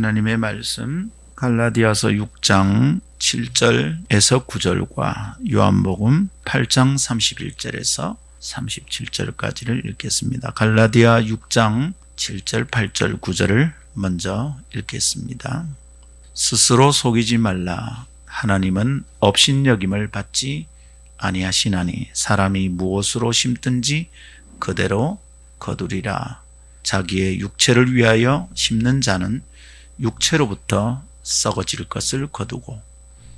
하나님의 말씀 갈라디아서 6장 7절에서 9절과 요한복음 8장 31절에서 37절까지를 읽겠습니다. 갈라디아 6장 7절, 8절, 9절을 먼저 읽겠습니다. 스스로 속이지 말라. 하나님은 업신여김을 받지 아니하시나니 사람이 무엇으로 심든지 그대로 거두리라. 자기의 육체를 위하여 심는 자는 육체로부터 썩어질 것을 거두고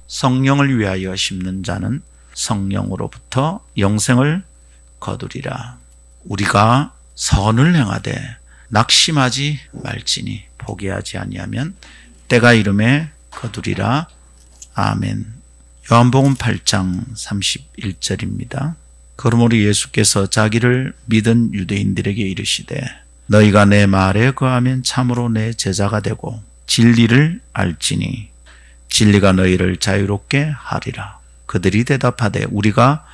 성령을 위하여 심는 자는 성령으로부터 영생을 거두리라. 우리가 선을 행하되 낙심하지 말지니 포기하지 아니하면 때가 이름에 거두리라. 아멘. 요한복음 8장 31절입니다. 그러므로 예수께서 자기를 믿은 유대인들에게 이르시되 너희가 내 말에 거하면 참으로 내 제자가 되고 진리를 알지니 진리가 너희를 자유롭게 하리라. 그들이 대답하되 우리가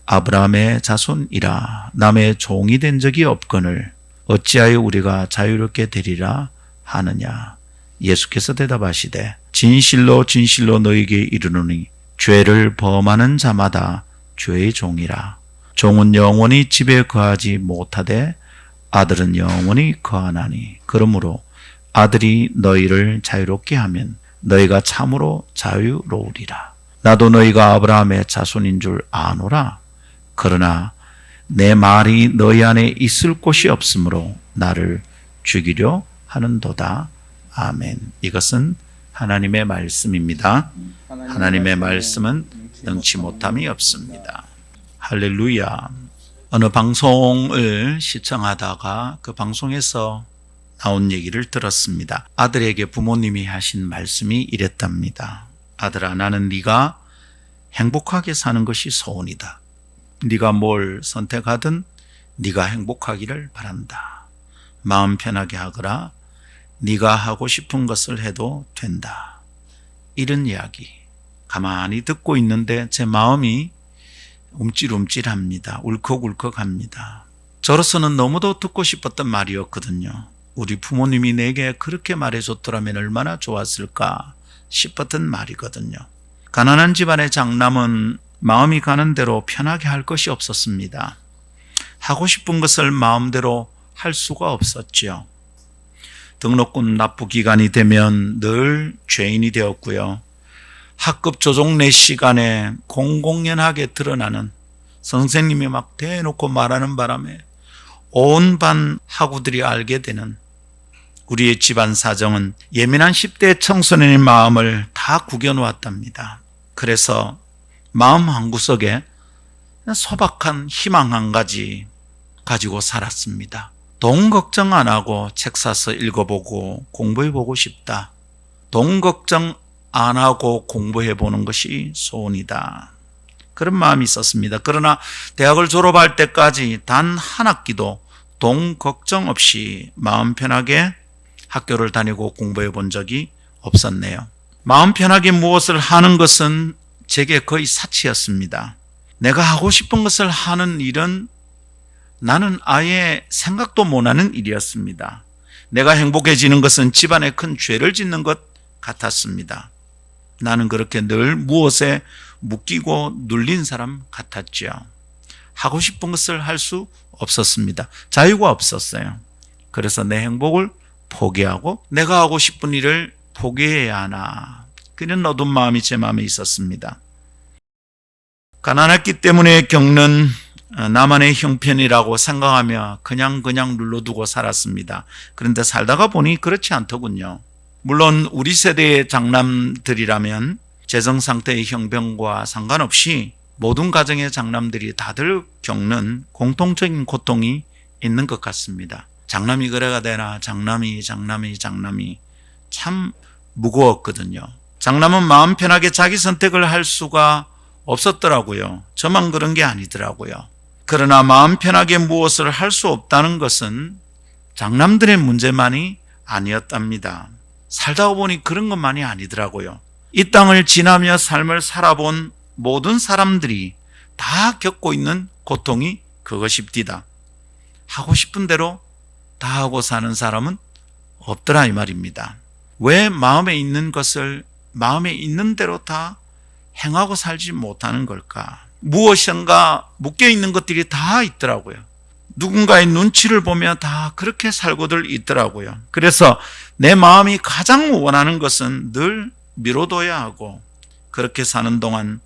아브라함의 자손이라 남의 종이 된 적이 없거늘 어찌하여 우리가 자유롭게 되리라 하느냐. 예수께서 대답하시되 진실로 진실로 너희에게 이르노니 죄를 범하는 자마다 죄의 종이라. 종은 영원히 집에 거하지 못하되 아들은 영원히 거하나니 그러므로 아들이 너희를 자유롭게 하면 너희가 참으로 자유로우리라. 나도 너희가 아브라함의 자손인 줄 아노라. 그러나 내 말이 너희 안에 있을 곳이 없으므로 나를 죽이려 하는도다. 아멘. 이것은 하나님의 말씀입니다. 하나님의 말씀은 능치 못함이 없습니다. 할렐루야. 어느 방송을 시청하다가 그 방송에서 나온 얘기를 들었습니다. 아들에게 부모님이 하신 말씀이 이랬답니다. 아들아, 나는 네가 행복하게 사는 것이 소원이다. 네가 뭘 선택하든 네가 행복하기를 바란다. 마음 편하게 하거라. 네가 하고 싶은 것을 해도 된다. 이런 이야기. 가만히 듣고 있는데 제 마음이 움찔움찔합니다. 울컥울컥합니다. 저로서는 너무도 듣고 싶었던 말이었거든요. 우리 부모님이 내게 그렇게 말해줬더라면 얼마나 좋았을까 싶었던 말이거든요. 가난한 집안의 장남은 마음이 가는 대로 편하게 할 것이 없었습니다. 하고 싶은 것을 마음대로 할 수가 없었죠. 등록금 납부 기간이 되면 늘 죄인이 되었고요. 학급 조종 내 시간에 공공연하게 드러나는 선생님이 막 대놓고 말하는 바람에 온 반 학우들이 알게 되는 우리의 집안 사정은 예민한 10대 청소년의 마음을 다 구겨놓았답니다. 그래서 마음 한구석에 소박한 희망 한 가지 가지고 살았습니다. 돈 걱정 안 하고 책 사서 읽어보고 공부해보고 싶다. 돈 걱정 안 하고 공부해보는 것이 소원이다. 그런 마음이 있었습니다. 그러나 대학을 졸업할 때까지 단 한 학기도 돈 걱정 없이 마음 편하게 학교를 다니고 공부해 본 적이 없었네요. 마음 편하게 무엇을 하는 것은 제게 거의 사치였습니다. 내가 하고 싶은 것을 하는 일은 나는 아예 생각도 못하는 일이었습니다. 내가 행복해지는 것은 집안에 큰 죄를 짓는 것 같았습니다. 나는 그렇게 늘 무엇에 묶이고 눌린 사람 같았죠. 하고 싶은 것을 할 수 없었습니다. 자유가 없었어요. 그래서 내 행복을 포기하고 내가 하고 싶은 일을 포기해야 하나, 그런 어두운 마음이 제 마음에 있었습니다. 가난했기 때문에 겪는 나만의 형편이라고 생각하며 그냥 눌러두고 살았습니다. 그런데 살다가 보니 그렇지 않더군요. 물론 우리 세대의 장남들이라면 재정 상태의 형편과 상관없이 모든 가정의 장남들이 다들 겪는 공통적인 고통이 있는 것 같습니다. 장남이 그래가 되나, 장남이 참 무거웠거든요. 장남은 마음 편하게 자기 선택을 할 수가 없었더라고요. 저만 그런 게 아니더라고요. 그러나 마음 편하게 무엇을 할 수 없다는 것은 장남들의 문제만이 아니었답니다. 살다 보니 그런 것만이 아니더라고요. 이 땅을 지나며 삶을 살아본 모든 사람들이 다 겪고 있는 고통이 그것입디다. 하고 싶은 대로 다 하고 사는 사람은 없더라 이 말입니다. 왜 마음에 있는 것을 마음에 있는 대로 다 행하고 살지 못하는 걸까? 무엇인가 묶여있는 것들이 다 있더라고요. 누군가의 눈치를 보면 다 그렇게 살고들 있더라고요. 그래서 내 마음이 가장 원하는 것은 늘 미뤄둬야 하고, 그렇게 사는 동안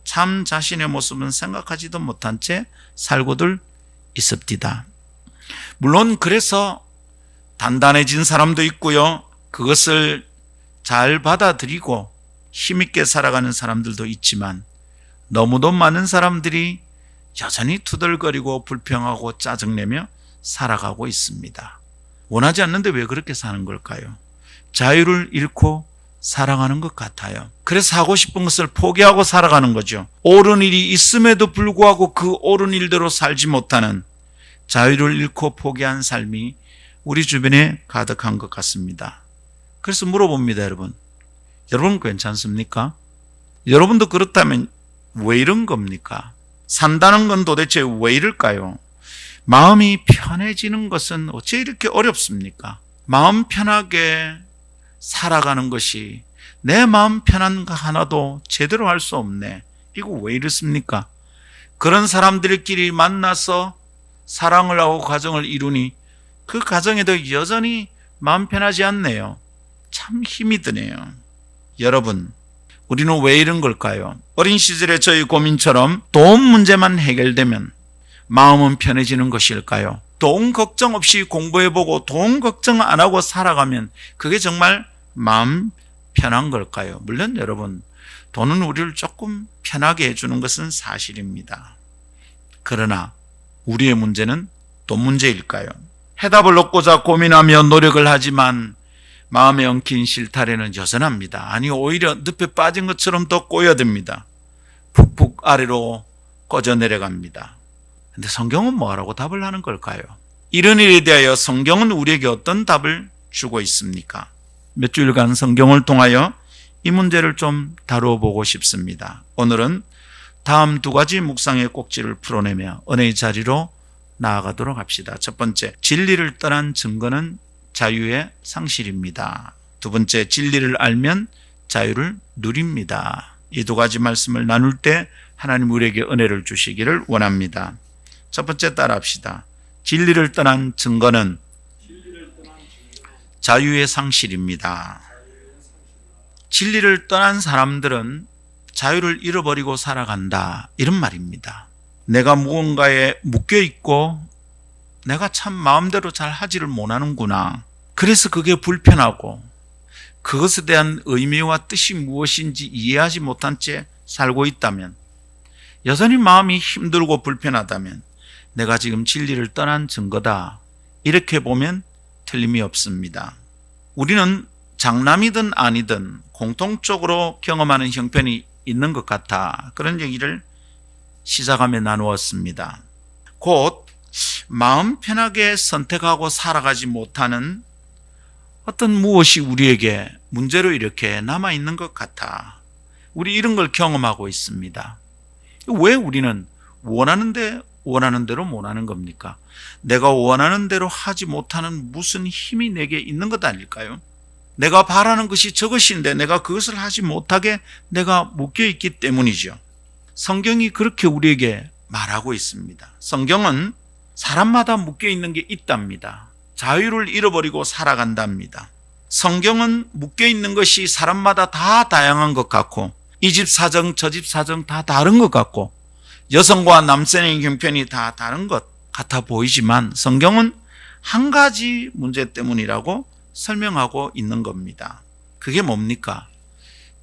참 자신의 모습은 생각하지도 못한 채 살고들 있습니다. 물론 그래서 단단해진 사람도 있고요, 그것을 잘 받아들이고 힘있게 살아가는 사람들도 있지만, 너무도 많은 사람들이 여전히 투덜거리고 불평하고 짜증내며 살아가고 있습니다. 원하지 않는데 왜 그렇게 사는 걸까요? 자유를 잃고 살아가는 것 같아요. 그래서 하고 싶은 것을 포기하고 살아가는 거죠. 옳은 일이 있음에도 불구하고 그 옳은 일대로 살지 못하는, 자유를 잃고 포기한 삶이 우리 주변에 가득한 것 같습니다. 그래서 물어봅니다, 여러분. 여러분 괜찮습니까? 여러분도 그렇다면 왜 이런 겁니까? 산다는 건 도대체 왜 이럴까요? 마음이 편해지는 것은 어째 이렇게 어렵습니까? 마음 편하게 살아가는 것이, 내 마음 편한 거 하나도 제대로 할 수 없네, 이거 왜 이렇습니까? 그런 사람들끼리 만나서 사랑을 하고 가정을 이루니 그 가정에도 여전히 마음 편하지 않네요. 참 힘이 드네요. 여러분, 우리는 왜 이런 걸까요? 어린 시절의 저희 고민처럼 돈 문제만 해결되면 마음은 편해지는 것일까요? 돈 걱정 없이 공부해보고 돈 걱정 안 하고 살아가면 그게 정말 마음 편한 걸까요? 물론 여러분, 돈은 우리를 조금 편하게 해주는 것은 사실입니다. 그러나 우리의 문제는 돈 문제일까요? 해답을 얻고자 고민하며 노력을 하지만 마음에 엉킨 실타래는 여전합니다. 아니, 오히려 늪에 빠진 것처럼 더 꼬여듭니다. 푹푹 아래로 꺼져 내려갑니다. 근데 성경은 뭐라고 답을 하는 걸까요? 이런 일에 대하여 성경은 우리에게 어떤 답을 주고 있습니까? 몇 주일간 성경을 통하여 이 문제를 좀 다루어 보고 싶습니다. 오늘은 다음 두 가지 묵상의 꼭지를 풀어내며 은혜의 자리로 나아가도록 합시다. 첫 번째, 진리를 떠난 증거는 자유의 상실입니다. 두 번째, 진리를 알면 자유를 누립니다. 이 두 가지 말씀을 나눌 때 하나님 우리에게 은혜를 주시기를 원합니다. 첫 번째 따라합시다. 진리를 떠난 증거는 자유의 상실입니다. 진리를 떠난 사람들은 자유를 잃어버리고 살아간다, 이런 말입니다. 내가 무언가에 묶여있고 내가 참 마음대로 잘 하지를 못하는구나, 그래서 그게 불편하고 그것에 대한 의미와 뜻이 무엇인지 이해하지 못한 채 살고 있다면, 여전히 마음이 힘들고 불편하다면 내가 지금 진리를 떠난 증거다, 이렇게 보면 틀림이 없습니다. 우리는 장남이든 아니든 공통적으로 경험하는 형편이 있는 것 같아 그런 얘기를 시작하며 나누었습니다. 곧 마음 편하게 선택하고 살아가지 못하는 어떤 무엇이 우리에게 문제로 이렇게 남아있는 것 같아, 우리 이런 걸 경험하고 있습니다. 왜 우리는 원하는 대로 못하는 겁니까? 내가 원하는 대로 하지 못하는 무슨 힘이 내게 있는 것 아닐까요? 내가 바라는 것이 저것인데 내가 그것을 하지 못하게 내가 묶여있기 때문이죠. 성경이 그렇게 우리에게 말하고 있습니다. 성경은 사람마다 묶여있는 게 있답니다. 자유를 잃어버리고 살아간답니다. 성경은 묶여있는 것이 사람마다 다 다양한 것 같고, 이 집 사정 저 집 사정 다 다른 것 같고, 여성과 남성의 형편이 다 다른 것 같아 보이지만 성경은 한 가지 문제 때문이라고 설명하고 있는 겁니다. 그게 뭡니까?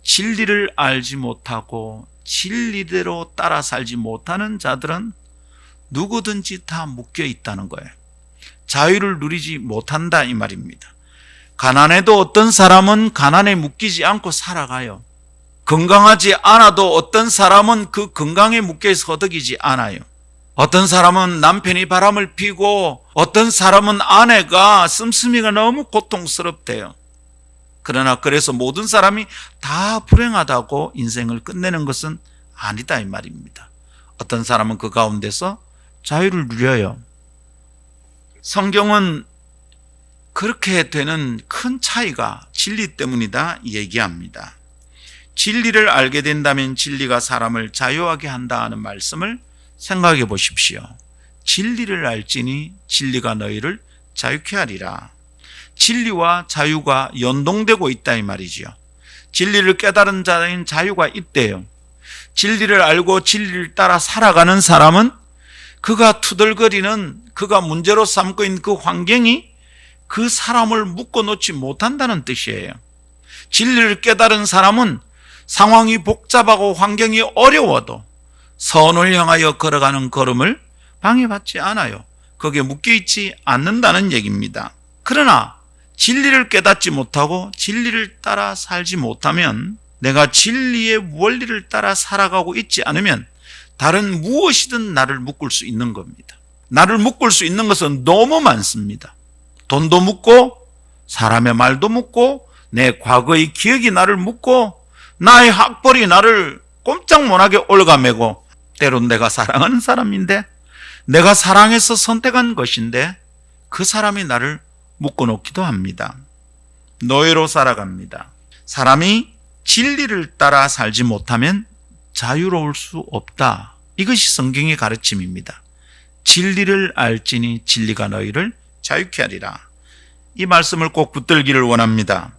진리를 알지 못하고 진리대로 따라 살지 못하는 자들은 누구든지 다 묶여 있다는 거예요. 자유를 누리지 못한다, 이 말입니다. 가난해도 어떤 사람은 가난에 묶이지 않고 살아가요. 건강하지 않아도 어떤 사람은 그 건강에 묶여서 허덕이지 않아요. 어떤 사람은 남편이 바람을 피고 어떤 사람은 아내가 씀씀이가 너무 고통스럽대요. 그러나 그래서 모든 사람이 다 불행하다고 인생을 끝내는 것은 아니다, 이 말입니다. 어떤 사람은 그 가운데서 자유를 누려요. 성경은 그렇게 되는 큰 차이가 진리 때문이다 얘기합니다. 진리를 알게 된다면 진리가 사람을 자유하게 한다 하는 말씀을 생각해 보십시오. 진리를 알지니 진리가 너희를 자유케 하리라. 진리와 자유가 연동되고 있다 이 말이지요. 진리를 깨달은 자는 자유가 있대요. 진리를 알고 진리를 따라 살아가는 사람은 그가 투덜거리는, 그가 문제로 삼고 있는 그 환경이 그 사람을 묶어놓지 못한다는 뜻이에요. 진리를 깨달은 사람은 상황이 복잡하고 환경이 어려워도 선을 향하여 걸어가는 걸음을 방해받지 않아요. 거기에 묶여있지 않는다는 얘기입니다. 그러나 진리를 깨닫지 못하고 진리를 따라 살지 못하면, 내가 진리의 원리를 따라 살아가고 있지 않으면 다른 무엇이든 나를 묶을 수 있는 겁니다. 나를 묶을 수 있는 것은 너무 많습니다. 돈도 묶고, 사람의 말도 묶고, 내 과거의 기억이 나를 묶고, 나의 학벌이 나를 꼼짝 못하게 올가매고, 때론 내가 사랑하는 사람인데, 내가 사랑해서 선택한 것인데 그 사람이 나를 묶어놓기도 합니다. 노예로 살아갑니다. 사람이 진리를 따라 살지 못하면 자유로울 수 없다. 이것이 성경의 가르침입니다. 진리를 알지니 진리가 너희를 자유케 하리라. 이 말씀을 꼭 붙들기를 원합니다.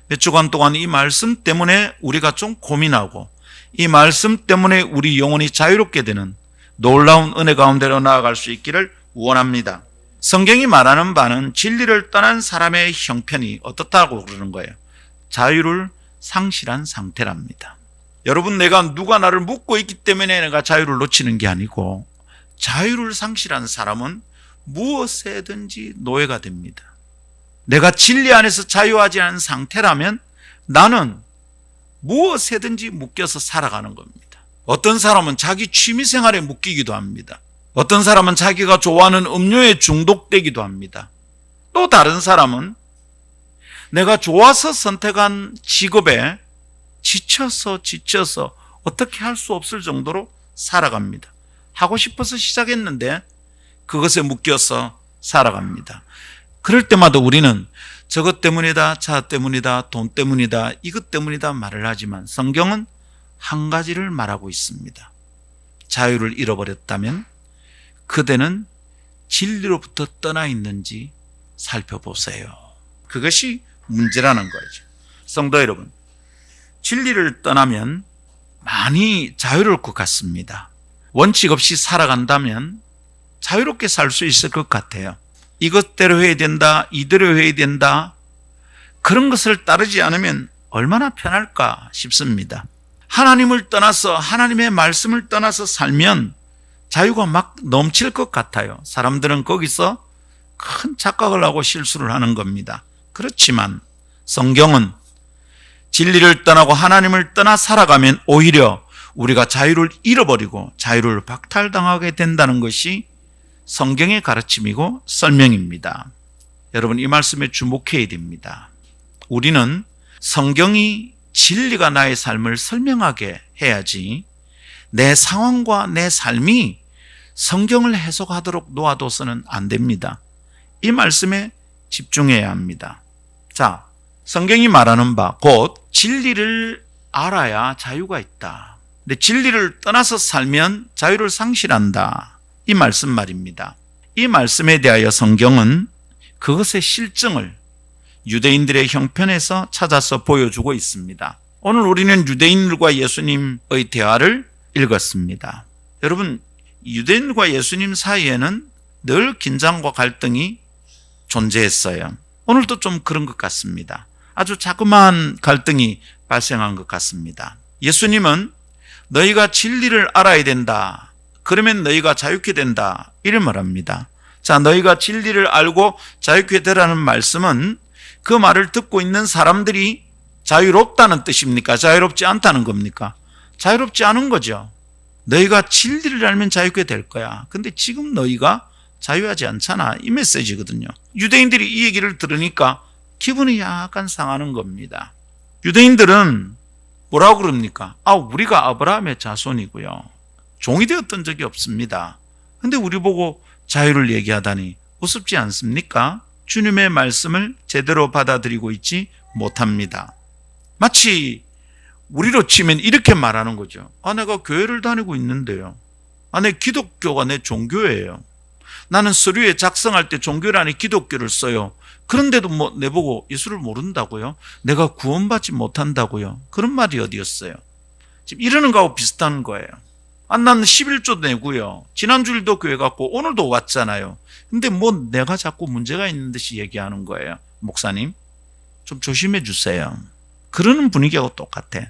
몇 주간 동안 이 말씀 때문에 우리가 좀 고민하고, 이 말씀 때문에 우리 영혼이 자유롭게 되는 놀라운 은혜 가운데로 나아갈 수 있기를 원합니다. 성경이 말하는 바는 진리를 떠난 사람의 형편이 어떻다고 그러는 거예요. 자유를 상실한 상태랍니다. 여러분, 누가 나를 묶고 있기 때문에 내가 자유를 놓치는 게 아니고, 자유를 상실한 사람은 무엇에든지 노예가 됩니다. 내가 진리 안에서 자유하지 않은 상태라면 나는 무엇에든지 묶여서 살아가는 겁니다. 어떤 사람은 자기 취미생활에 묶이기도 합니다. 어떤 사람은 자기가 좋아하는 음료에 중독되기도 합니다. 또 다른 사람은 내가 좋아서 선택한 직업에 지쳐서 어떻게 할 수 없을 정도로 살아갑니다. 하고 싶어서 시작했는데 그것에 묶여서 살아갑니다. 그럴 때마다 우리는 저것 때문이다, 자 때문이다, 돈 때문이다, 이것 때문이다 말을 하지만 성경은 한 가지를 말하고 있습니다. 자유를 잃어버렸다면 그대는 진리로부터 떠나 있는지 살펴보세요. 그것이 문제라는 거죠. 성도 여러분, 진리를 떠나면 많이 자유로울 것 같습니다. 원칙 없이 살아간다면 자유롭게 살 수 있을 것 같아요. 이것대로 해야 된다, 이대로 해야 된다, 그런 것을 따르지 않으면 얼마나 편할까 싶습니다. 하나님을 떠나서, 하나님의 말씀을 떠나서 살면 자유가 막 넘칠 것 같아요. 사람들은 거기서 큰 착각을 하고 실수를 하는 겁니다. 그렇지만 성경은 진리를 떠나고 하나님을 떠나 살아가면 오히려 우리가 자유를 잃어버리고 자유를 박탈당하게 된다는 것이 성경의 가르침이고 설명입니다. 여러분, 이 말씀에 주목해야 됩니다. 우리는 성경이 진리가 나의 삶을 설명하게 해야지 내 상황과 내 삶이 성경을 해석하도록 놓아둬서는 안 됩니다. 이 말씀에 집중해야 합니다. 자, 성경이 말하는 바 곧 진리를 알아야 자유가 있다. 근데 진리를 떠나서 살면 자유를 상실한다. 이 말씀 말입니다. 이 말씀에 대하여 성경은 그것의 실증을 유대인들의 형편에서 찾아서 보여주고 있습니다. 오늘 우리는 유대인들과 예수님의 대화를 읽었습니다. 여러분, 유대인과 예수님 사이에는 늘 긴장과 갈등이 존재했어요. 오늘도 좀 그런 것 같습니다. 아주 자그마한 갈등이 발생한 것 같습니다. 예수님은 너희가 진리를 알아야 된다. 그러면 너희가 자유케 된다. 이를 말합니다. 자, 너희가 진리를 알고 자유케 되라는 말씀은 그 말을 듣고 있는 사람들이 자유롭다는 뜻입니까? 자유롭지 않다는 겁니까? 자유롭지 않은 거죠. 너희가 진리를 알면 자유케 될 거야. 근데 지금 너희가 자유하지 않잖아. 이 메시지거든요. 유대인들이 이 얘기를 들으니까 기분이 약간 상하는 겁니다. 유대인들은 뭐라고 그럽니까? 우리가 아브라함의 자손이고요. 종이 되었던 적이 없습니다. 근데 우리 보고 자유를 얘기하다니 우습지 않습니까? 주님의 말씀을 제대로 받아들이고 있지 못합니다. 마치 우리로 치면 이렇게 말하는 거죠. 내가 교회를 다니고 있는데요. 내 기독교가 내 종교예요. 나는 서류에 작성할 때 종교란에 기독교를 써요. 그런데도 내보고 예수를 모른다고요? 내가 구원받지 못한다고요? 그런 말이 어디였어요? 지금 이러는 거하고 비슷한 거예요. 나는 11조 내고요. 지난주일도 교회 갔고 오늘도 왔잖아요. 근데 내가 자꾸 문제가 있는 듯이 얘기하는 거예요. 목사님, 좀 조심해 주세요. 그러는 분위기하고 똑같아.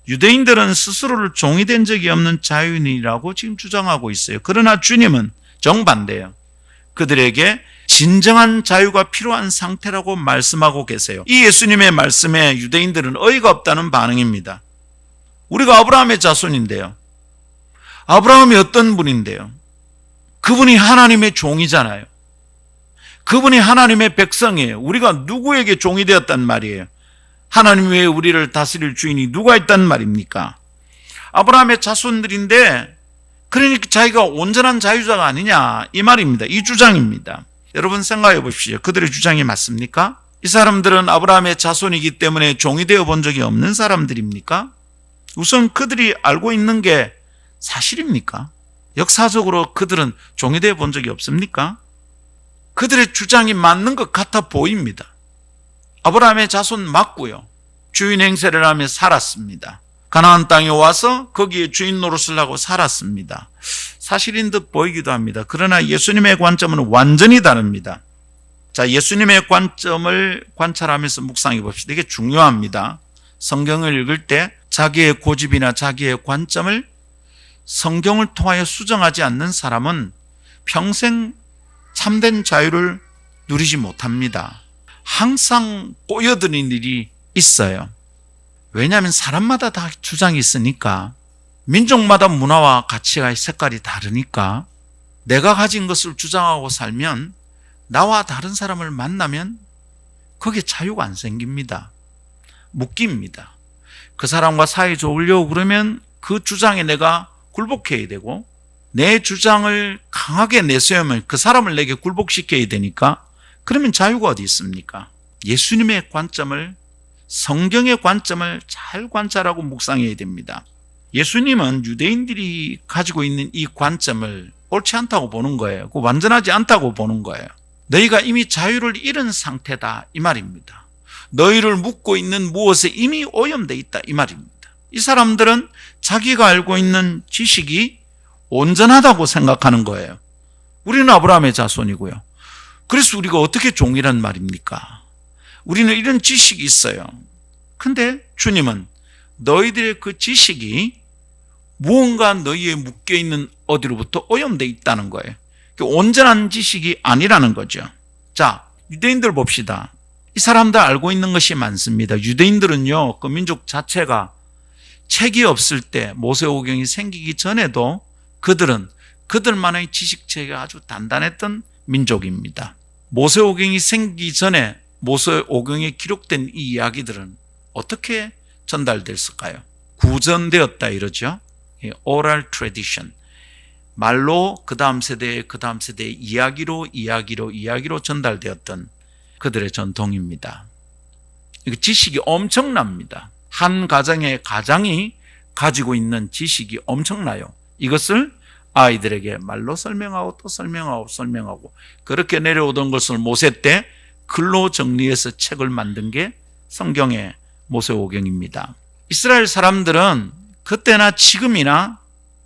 유대인들은 스스로를 종이 된 적이 없는 자유인이라고 지금 주장하고 있어요. 그러나 주님은 정반대예요. 그들에게 진정한 자유가 필요한 상태라고 말씀하고 계세요. 이 예수님의 말씀에 유대인들은 어이가 없다는 반응입니다. 우리가 아브라함의 자손인데요. 아브라함이 어떤 분인데요? 그분이 하나님의 종이잖아요. 그분이 하나님의 백성이에요. 우리가 누구에게 종이 되었단 말이에요? 하나님 외에 우리를 다스릴 주인이 누가 있단 말입니까? 아브라함의 자손들인데 그러니까 자기가 온전한 자유자가 아니냐 이 말입니다. 이 주장입니다. 여러분 생각해 보십시오. 그들의 주장이 맞습니까? 이 사람들은 아브라함의 자손이기 때문에 종이 되어 본 적이 없는 사람들입니까? 우선 그들이 알고 있는 게 사실입니까? 역사적으로 그들은 종이 되어 본 적이 없습니까? 그들의 주장이 맞는 것 같아 보입니다. 아브라함의 자손 맞고요. 주인 행세를 하며 살았습니다. 가나안 땅에 와서 거기에 주인 노릇을 하고 살았습니다. 사실인 듯 보이기도 합니다. 그러나 예수님의 관점은 완전히 다릅니다. 자, 예수님의 관점을 관찰하면서 묵상해 봅시다. 이게 중요합니다. 성경을 읽을 때 자기의 고집이나 자기의 관점을 성경을 통하여 수정하지 않는 사람은 평생 참된 자유를 누리지 못합니다. 항상 꼬여드는 일이 있어요. 왜냐하면 사람마다 다 주장이 있으니까, 민족마다 문화와 가치가 색깔이 다르니까 내가 가진 것을 주장하고 살면 나와 다른 사람을 만나면 거기에 자유가 안 생깁니다. 묶입니다. 그 사람과 사이 좋으려고 그러면 그 주장에 내가 굴복해야 되고, 내 주장을 강하게 내세우면 그 사람을 내게 굴복시켜야 되니까, 그러면 자유가 어디 있습니까? 예수님의 관점을, 성경의 관점을 잘 관찰하고 묵상해야 됩니다. 예수님은 유대인들이 가지고 있는 이 관점을 옳지 않다고 보는 거예요. 그 완전하지 않다고 보는 거예요. 너희가 이미 자유를 잃은 상태다 이 말입니다. 너희를 묶고 있는 무엇에 이미 오염되어 있다 이 말입니다. 이 사람들은 자기가 알고 있는 지식이 온전하다고 생각하는 거예요. 우리는 아브라함의 자손이고요. 그래서 우리가 어떻게 종이란 말입니까? 우리는 이런 지식이 있어요. 근데 주님은 너희들의 그 지식이 무언가 너희에 묶여있는 어디로부터 오염되어 있다는 거예요. 온전한 지식이 아니라는 거죠. 자, 유대인들 봅시다. 이 사람들 알고 있는 것이 많습니다. 유대인들은요, 그 민족 자체가 책이 없을 때, 모세오경이 생기기 전에도 그들은 그들만의 지식체계가 아주 단단했던 민족입니다. 모세오경이 생기기 전에 모세오경에 기록된 이 이야기들은 어떻게 전달됐을까요? 구전되었다 이러죠. oral tradition. 말로 그 다음 세대의 이야기로 전달되었던 그들의 전통입니다. 지식이 엄청납니다. 한 가정의 가장이 가지고 있는 지식이 엄청나요. 이것을 아이들에게 말로 설명하고 또 설명하고 그렇게 내려오던 것을 모세 때 글로 정리해서 책을 만든 게 성경의 모세오경입니다. 이스라엘 사람들은 그때나 지금이나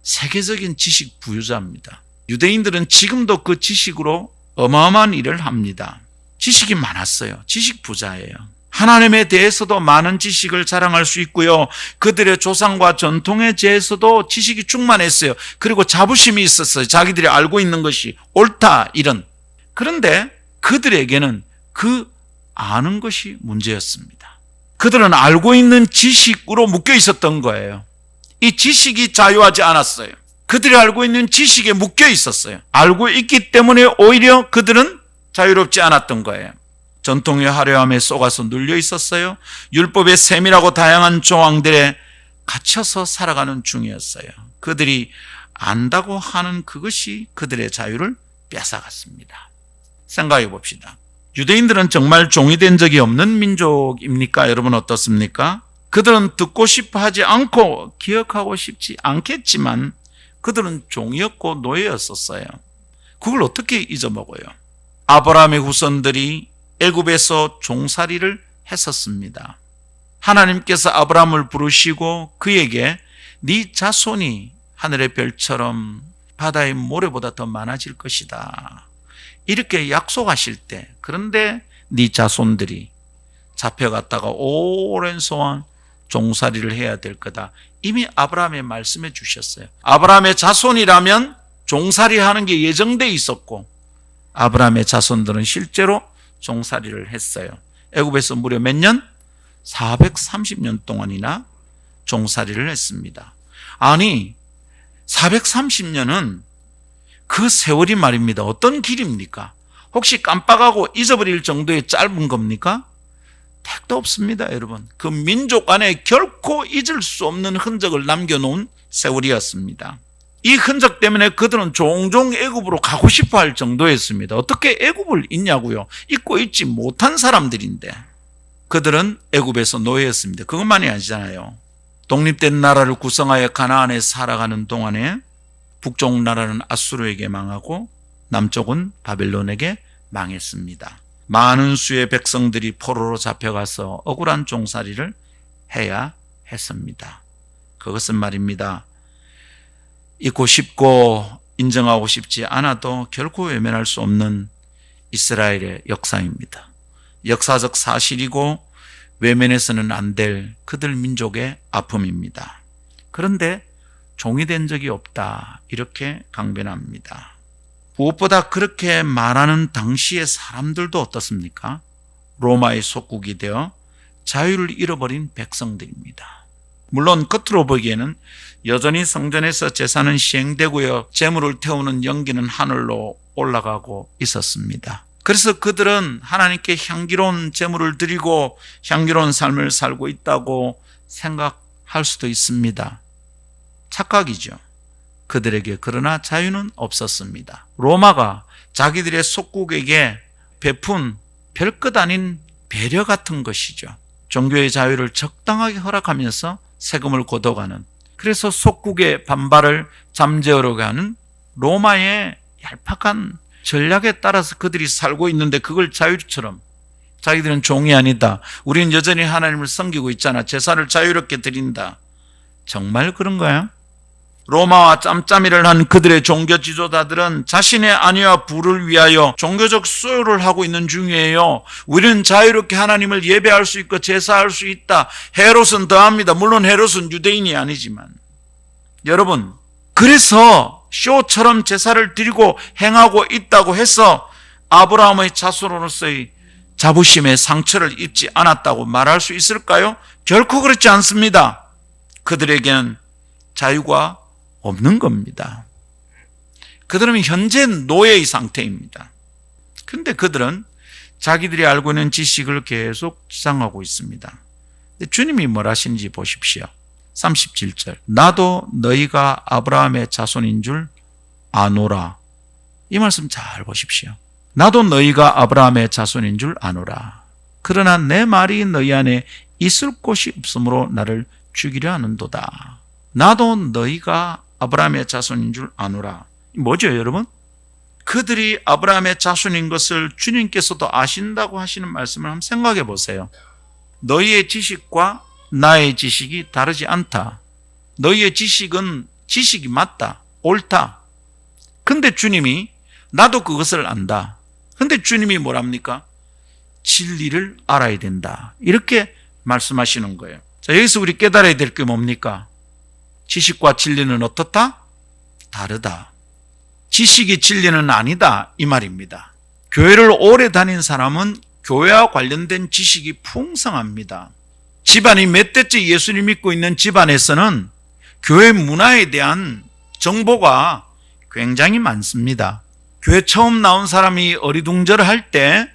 세계적인 지식 부유자입니다. 유대인들은 지금도 그 지식으로 어마어마한 일을 합니다. 지식이 많았어요. 지식 부자예요. 하나님에 대해서도 많은 지식을 자랑할 수 있고요. 그들의 조상과 전통에 대해서도 지식이 충만했어요. 그리고 자부심이 있었어요. 자기들이 알고 있는 것이 옳다 이런. 그런데 그들에게는 그 아는 것이 문제였습니다. 그들은 알고 있는 지식으로 묶여 있었던 거예요. 이 지식이 자유하지 않았어요. 그들이 알고 있는 지식에 묶여 있었어요. 알고 있기 때문에 오히려 그들은 자유롭지 않았던 거예요. 전통의 화려함에 속아서 눌려 있었어요. 율법의 세밀하고 다양한 조항들에 갇혀서 살아가는 중이었어요. 그들이 안다고 하는 그것이 그들의 자유를 뺏어갔습니다. 생각해 봅시다. 유대인들은 정말 종이 된 적이 없는 민족입니까? 여러분 어떻습니까? 그들은 듣고 싶어 하지 않고 기억하고 싶지 않겠지만 그들은 종이었고 노예였었어요. 그걸 어떻게 잊어먹어요? 아브라함의 후손들이 애굽에서 종살이를 했었습니다. 하나님께서 아브라함을 부르시고 그에게 네 자손이 하늘의 별처럼 바다의 모래보다 더 많아질 것이다, 이렇게 약속하실 때, 그런데 네 자손들이 잡혀갔다가 오랜 소원 종살이를 해야 될 거다, 이미 아브라함에 말씀해 주셨어요. 아브라함의 자손이라면 종살이 하는 게 예정돼 있었고 아브라함의 자손들은 실제로 종살이를 했어요. 애굽에서 무려 몇 년? 430년 동안이나 종살이를 했습니다. 아니 430년은 그 세월이 말입니다. 어떤 길입니까? 혹시 깜빡하고 잊어버릴 정도의 짧은 겁니까? 택도 없습니다, 여러분. 그 민족 안에 결코 잊을 수 없는 흔적을 남겨놓은 세월이었습니다. 이 흔적 때문에 그들은 종종 애굽으로 가고 싶어 할 정도였습니다. 어떻게 애굽을 잊냐고요? 잊고 있지 못한 사람들인데. 그들은 애굽에서 노예였습니다. 그것만이 아니잖아요. 독립된 나라를 구성하여 가나안에 살아가는 동안에 북쪽 나라는 아수르에게 망하고 남쪽은 바벨론에게 망했습니다. 많은 수의 백성들이 포로로 잡혀가서 억울한 종살이를 해야 했습니다. 그것은 말입니다, 잊고 싶고 인정하고 싶지 않아도 결코 외면할 수 없는 이스라엘의 역사입니다. 역사적 사실이고 외면해서는 안 될 그들 민족의 아픔입니다. 그런데 종이 된 적이 없다, 이렇게 강변합니다. 무엇보다 그렇게 말하는 당시의 사람들도 어떻습니까? 로마의 속국이 되어 자유를 잃어버린 백성들입니다. 물론 겉으로 보기에는 여전히 성전에서 제사는 시행되고요, 제물을 태우는 연기는 하늘로 올라가고 있었습니다. 그래서 그들은 하나님께 향기로운 제물을 드리고 향기로운 삶을 살고 있다고 생각할 수도 있습니다. 착각이죠. 그들에게 그러나 자유는 없었습니다. 로마가 자기들의 속국에게 베푼 별것 아닌 배려 같은 것이죠. 종교의 자유를 적당하게 허락하면서 세금을 걷어가는, 그래서 속국의 반발을 잠재우려고 하는 로마의 얄팍한 전략에 따라서 그들이 살고 있는데, 그걸 자유처럼 자기들은 종이 아니다, 우리는 여전히 하나님을 섬기고 있잖아, 제사를 자유롭게 드린다. 정말 그런가요? 로마와 짬짬이를 한 그들의 종교 지도자들은 자신의 안위와 부를 위하여 종교적 수요를 하고 있는 중이에요. 우리는 자유롭게 하나님을 예배할 수 있고 제사할 수 있다. 헤롯은 더합니다. 물론 헤롯은 유대인이 아니지만. 여러분, 그래서 쇼처럼 제사를 드리고 행하고 있다고 해서 아브라함의 자손으로서의 자부심의 상처를 입지 않았다고 말할 수 있을까요? 결코 그렇지 않습니다. 그들에게는 자유가 없는 겁니다. 그들은 현재 노예의 상태입니다. 그런데 그들은 자기들이 알고 있는 지식을 계속 주장하고 있습니다. 주님이 뭘 하시는지 보십시오. 37절, 나도 너희가 아브라함의 자손인 줄 아노라. 이 말씀 잘 보십시오. 나도 너희가 아브라함의 자손인 줄 아노라. 그러나 내 말이 너희 안에 있을 곳이 없으므로 나를 죽이려 하는도다. 나도 너희가 아브라함의 자손인 줄 아노라. 뭐죠, 여러분? 그들이 아브라함의 자손인 것을 주님께서도 아신다고 하시는 말씀을 한번 생각해 보세요. 너희의 지식과 나의 지식이 다르지 않다. 너희의 지식은 지식이 맞다, 옳다. 근데 주님이 나도 그것을 안다. 근데 주님이 뭐랍니까? 진리를 알아야 된다, 이렇게 말씀하시는 거예요. 자, 여기서 우리 깨달아야 될 게 뭡니까? 지식과 진리는 어떻다? 다르다. 지식이 진리는 아니다, 이 말입니다. 교회를 오래 다닌 사람은 교회와 관련된 지식이 풍성합니다. 집안이 몇 대째 예수를 믿고 있는 집안에서는 교회 문화에 대한 정보가 굉장히 많습니다. 교회 처음 나온 사람이 어리둥절할 때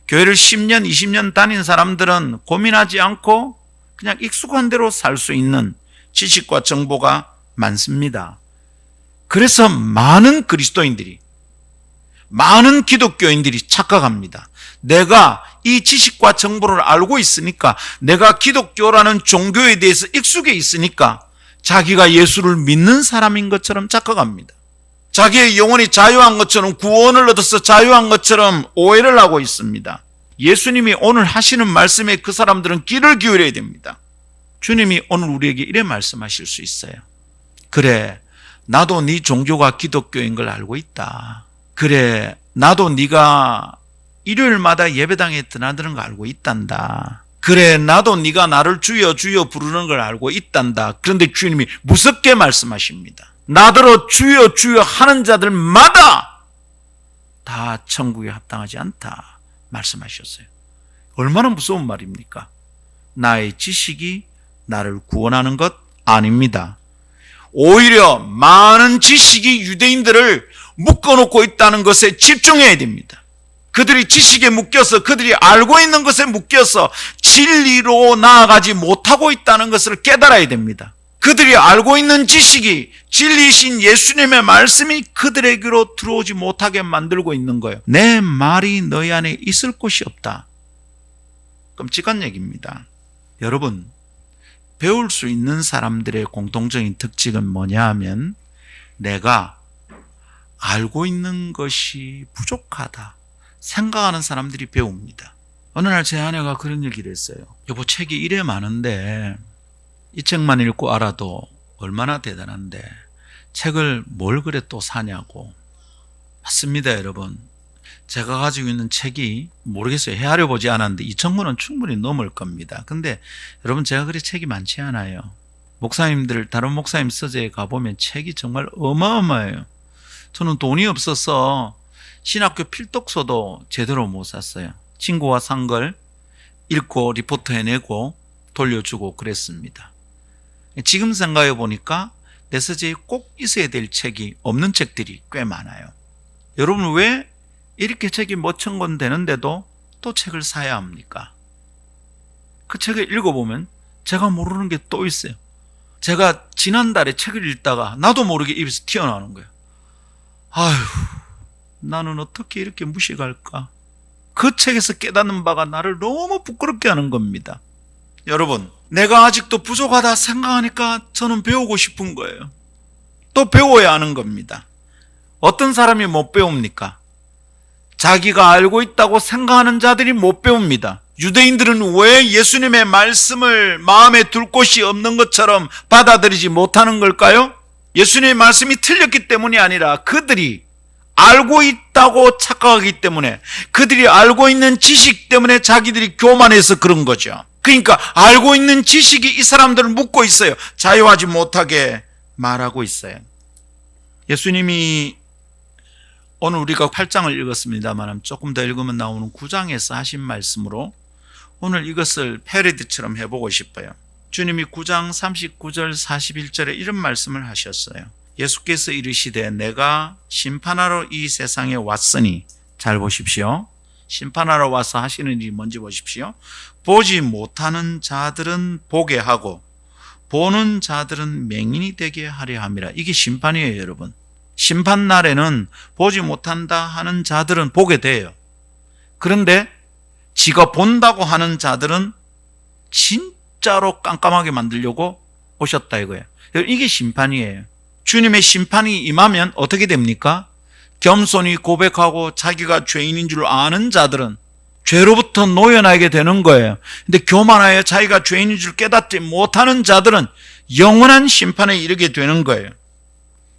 교회를 10년, 20년 다닌 사람들은 고민하지 않고 그냥 익숙한 대로 살 수 있는 지식과 정보가 많습니다. 그래서 많은 그리스도인들이, 많은 기독교인들이 착각합니다. 내가 이 지식과 정보를 알고 있으니까, 내가 기독교라는 종교에 대해서 익숙해 있으니까 자기가 예수를 믿는 사람인 것처럼 착각합니다. 자기의 영혼이 자유한 것처럼, 구원을 얻어서 자유한 것처럼 오해를 하고 있습니다. 예수님이 오늘 하시는 말씀에 그 사람들은 귀를 기울여야 됩니다. 주님이 오늘 우리에게 이래 말씀하실 수 있어요. 그래, 나도 네 종교가 기독교인 걸 알고 있다. 그래, 나도 네가 일요일마다 예배당에 드나드는 거 알고 있단다. 그래, 나도 네가 나를 주여 주여 부르는 걸 알고 있단다. 그런데 주님이 무섭게 말씀하십니다. 나더러 주여 주여 하는 자들마다 다 천국에 합당하지 않다 말씀하셨어요. 얼마나 무서운 말입니까? 나의 지식이 나를 구원하는 것 아닙니다. 오히려 많은 지식이 유대인들을 묶어놓고 있다는 것에 집중해야 됩니다. 그들이 지식에 묶여서, 그들이 알고 있는 것에 묶여서 진리로 나아가지 못하고 있다는 것을 깨달아야 됩니다. 그들이 알고 있는 지식이 진리이신 예수님의 말씀이 그들에게로 들어오지 못하게 만들고 있는 거예요. 내 말이 너희 안에 있을 곳이 없다. 끔찍한 얘기입니다. 여러분, 배울 수 있는 사람들의 공통적인 특징은 뭐냐 하면, 내가 알고 있는 것이 부족하다 생각하는 사람들이 배웁니다. 어느 날 제 아내가 그런 얘기를 했어요. 여보, 책이 이래 많은데 이 책만 읽고 알아도 얼마나 대단한데 책을 뭘 그래 또 사냐고. 맞습니다, 여러분. 제가 가지고 있는 책이 모르겠어요. 헤아려 보지 않았는데 2,000권은 충분히 넘을 겁니다. 근데 여러분, 제가 그리 책이 많지 않아요. 목사님들, 다른 목사님 서재에 가보면 책이 정말 어마어마해요. 저는 돈이 없어서 신학교 필독서도 제대로 못 샀어요. 친구가 산 걸 읽고 리포트 해내고 돌려주고 그랬습니다. 지금 생각해 보니까 내 서재에 꼭 있어야 될 책이 없는 책들이 꽤 많아요. 여러분, 왜 이렇게 책이 몇천 권 되는데도 또 책을 사야 합니까? 그 책을 읽어보면 제가 모르는 게 또 있어요. 제가 지난달에 책을 읽다가 나도 모르게 입에서 튀어나오는 거예요. 아휴, 나는 어떻게 이렇게 무식할까? 그 책에서 깨닫는 바가 나를 너무 부끄럽게 하는 겁니다. 여러분, 내가 아직도 부족하다 생각하니까 저는 배우고 싶은 거예요. 또 배워야 하는 겁니다. 어떤 사람이 못 배웁니까? 자기가 알고 있다고 생각하는 자들이 못 배웁니다. 유대인들은 왜 예수님의 말씀을 마음에 둘 곳이 없는 것처럼 받아들이지 못하는 걸까요? 예수님의 말씀이 틀렸기 때문이 아니라 그들이 알고 있다고 착각하기 때문에, 그들이 알고 있는 지식 때문에 자기들이 교만해서 그런 거죠. 그러니까 알고 있는 지식이 이 사람들을 묶고 있어요. 자유하지 못하게 말하고 있어요. 예수님이 오늘 우리가 8장을 읽었습니다만 조금 더 읽으면 나오는 9장에서 하신 말씀으로 오늘 이것을 패러디처럼 해보고 싶어요. 주님이 9장 39절 41절에 이런 말씀을 하셨어요. 예수께서 이르시되 내가 심판하러 이 세상에 왔으니, 잘 보십시오. 심판하러 와서 하시는 일이 뭔지 보십시오. 보지 못하는 자들은 보게 하고 보는 자들은 맹인이 되게 하려 함이라. 이게 심판이에요, 여러분. 심판날에는 보지 못한다 하는 자들은 보게 돼요. 그런데 지가 본다고 하는 자들은 진짜로 깜깜하게 만들려고 오셨다 이거예요. 이게 심판이에요. 주님의 심판이 임하면 어떻게 됩니까? 겸손히 고백하고 자기가 죄인인 줄 아는 자들은 죄로부터 놓여나게 되는 거예요. 근데 교만하여 자기가 죄인인 줄 깨닫지 못하는 자들은 영원한 심판에 이르게 되는 거예요.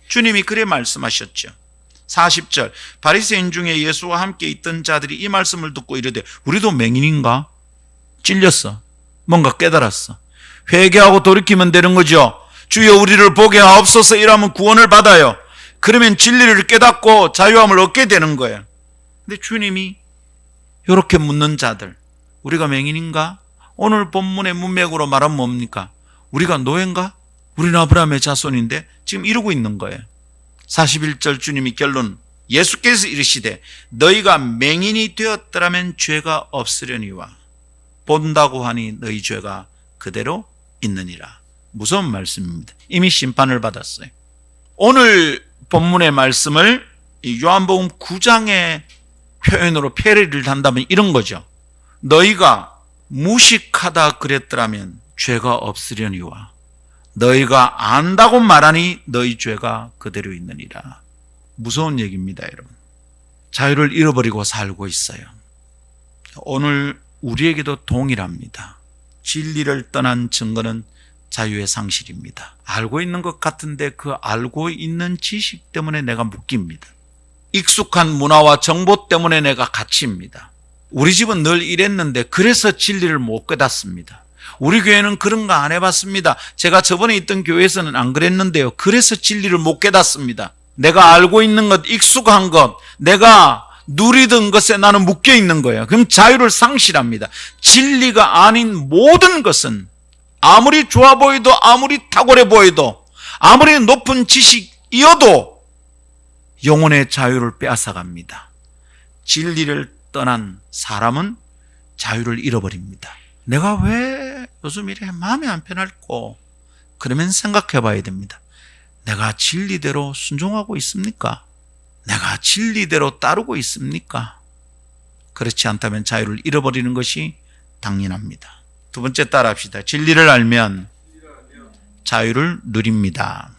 주님이 그래 말씀하셨죠. 40절, 바리새인 중에 예수와 함께 있던 자들이 이 말씀을 듣고 이르되 우리도 맹인인가? 찔렸어. 뭔가 깨달았어. 회개하고 돌이키면 되는 거죠. 주여 우리를 보게 하옵소서 이러면 구원을 받아요. 그러면 진리를 깨닫고 자유함을 얻게 되는 거예요. 근데 주님이 이렇게 묻는 자들, 우리가 맹인인가? 오늘 본문의 문맥으로 말하면 뭡니까? 우리가 노예인가? 우리는 아브라함의 자손인데 지금 이러고 있는 거예요. 41절 주님이 결론, 예수께서 이르시되 너희가 맹인이 되었더라면 죄가 없으려니와 본다고 하니 너희 죄가 그대로 있느니라. 무서운 말씀입니다. 이미 심판을 받았어요. 오늘 본문의 말씀을 요한복음 9장에 표현으로 패러디를 한다면 이런 거죠. 너희가 무식하다 그랬더라면 죄가 없으려니와 너희가 안다고 말하니 너희 죄가 그대로 있느니라. 무서운 얘기입니다, 여러분. 자유를 잃어버리고 살고 있어요. 오늘 우리에게도 동일합니다. 진리를 떠난 증거는 자유의 상실입니다. 알고 있는 것 같은데 그 알고 있는 지식 때문에 내가 묶입니다. 익숙한 문화와 정보 때문에 내가 갇힙니다. 우리 집은 늘 이랬는데 그래서 진리를 못 깨닫습니다. 우리 교회는 그런 거 안 해봤습니다. 제가 저번에 있던 교회에서는 안 그랬는데요. 그래서 진리를 못 깨닫습니다. 내가 알고 있는 것, 익숙한 것, 내가 누리던 것에 나는 묶여 있는 거예요. 그럼 자유를 상실합니다. 진리가 아닌 모든 것은 아무리 좋아 보여도, 아무리 탁월해 보여도, 아무리 높은 지식이어도 영혼의 자유를 빼앗아갑니다. 진리를 떠난 사람은 자유를 잃어버립니다. 내가 왜 요즘 이래 마음이 안 편할꼬? 그러면 생각해 봐야 됩니다. 내가 진리대로 순종하고 있습니까? 내가 진리대로 따르고 있습니까? 그렇지 않다면 자유를 잃어버리는 것이 당연합니다. 두 번째 따라합시다. 진리를 알면 자유를 누립니다.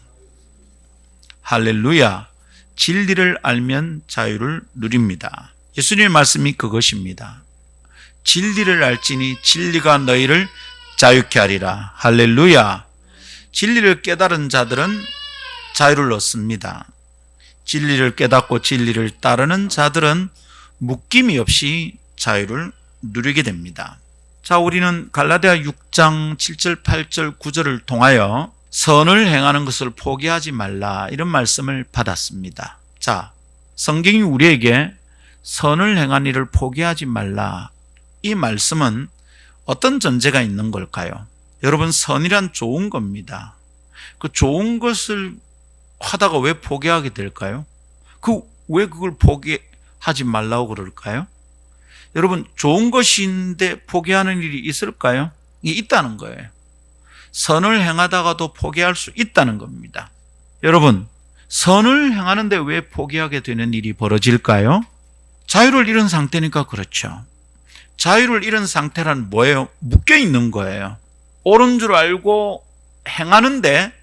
할렐루야. 진리를 알면 자유를 누립니다. 예수님의 말씀이 그것입니다. 진리를 알지니 진리가 너희를 자유케 하리라. 할렐루야. 진리를 깨달은 자들은 자유를 얻습니다. 진리를 깨닫고 진리를 따르는 자들은 묶임이 없이 자유를 누리게 됩니다. 자, 우리는 갈라디아 6장 7절, 8절, 9절을 통하여 선을 행하는 것을 포기하지 말라 이런 말씀을 받았습니다. 자, 성경이 우리에게 선을 행한 일을 포기하지 말라 이 말씀은 어떤 전제가 있는 걸까요? 여러분, 선이란 좋은 겁니다. 그 좋은 것을 하다가 왜 포기하게 될까요? 왜 그걸 포기하지 말라고 그럴까요? 여러분, 좋은 것인데 포기하는 일이 있을까요? 이게 있다는 거예요. 선을 행하다가도 포기할 수 있다는 겁니다. 여러분, 선을 행하는데 왜 포기하게 되는 일이 벌어질까요? 자유를 잃은 상태니까 그렇죠. 자유를 잃은 상태란 뭐예요? 묶여 있는 거예요. 옳은 줄 알고 행하는데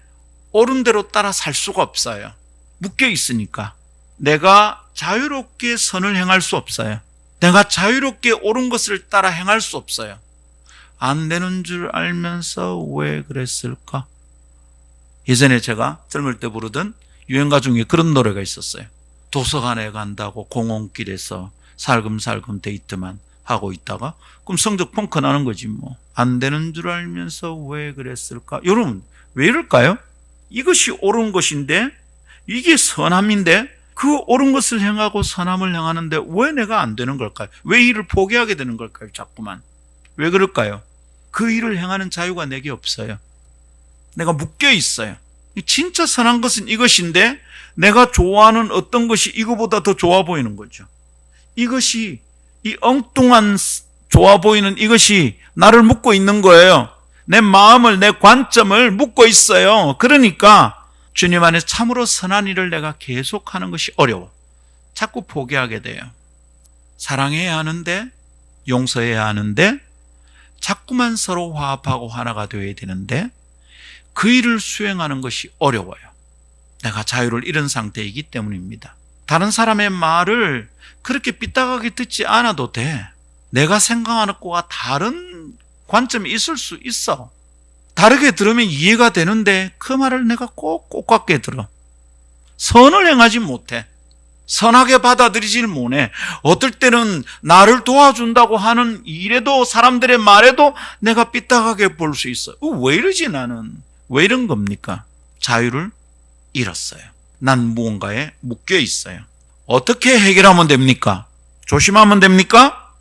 옳은 대로 따라 살 수가 없어요. 묶여 있으니까. 내가 자유롭게 선을 행할 수 없어요. 내가 자유롭게 옳은 것을 따라 행할 수 없어요. 안 되는 줄 알면서 왜 그랬을까? 예전에 제가 젊을 때 부르던 유행가 중에 그런 노래가 있었어요. 도서관에 간다고 공원길에서 살금살금 데이트만 하고 있다가 그럼 성적 펑크 나는 거지 뭐. 안 되는 줄 알면서 왜 그랬을까? 여러분, 왜 이럴까요? 이것이 옳은 것인데, 이게 선함인데 그 옳은 것을 행하고 선함을 행하는데 왜 내가 안 되는 걸까요? 왜 일을 포기하게 되는 걸까요? 자꾸만. 왜 그럴까요? 그 일을 행하는 자유가 내게 없어요. 내가 묶여 있어요. 진짜 선한 것은 이것인데 내가 좋아하는 어떤 것이 이거보다 더 좋아 보이는 거죠. 이것이, 이 엉뚱한 좋아 보이는 이것이 나를 묶고 있는 거예요. 내 마음을, 내 관점을 묶고 있어요. 그러니까 주님 안에 참으로 선한 일을 내가 계속하는 것이 어려워. 자꾸 포기하게 돼요. 사랑해야 하는데, 용서해야 하는데, 자꾸만 서로 화합하고 하나가 되어야 되는데 그 일을 수행하는 것이 어려워요. 내가 자유를 잃은 상태이기 때문입니다. 다른 사람의 말을 그렇게 삐딱하게 듣지 않아도 돼. 내가 생각하는 것과 다른 관점이 있을 수 있어. 다르게 들으면 이해가 되는데 그 말을 내가 꼭 꽉게 들어. 선을 행하지 못해. 선하게 받아들이질 못해. 어떨 때는 나를 도와준다고 하는 일에도, 사람들의 말에도 내가 삐딱하게 볼 수 있어. 왜 이러지 나는? 왜 이런 겁니까? 자유를 잃었어요. 난 무언가에 묶여 있어요. 어떻게 해결하면 됩니까? 조심하면 됩니까?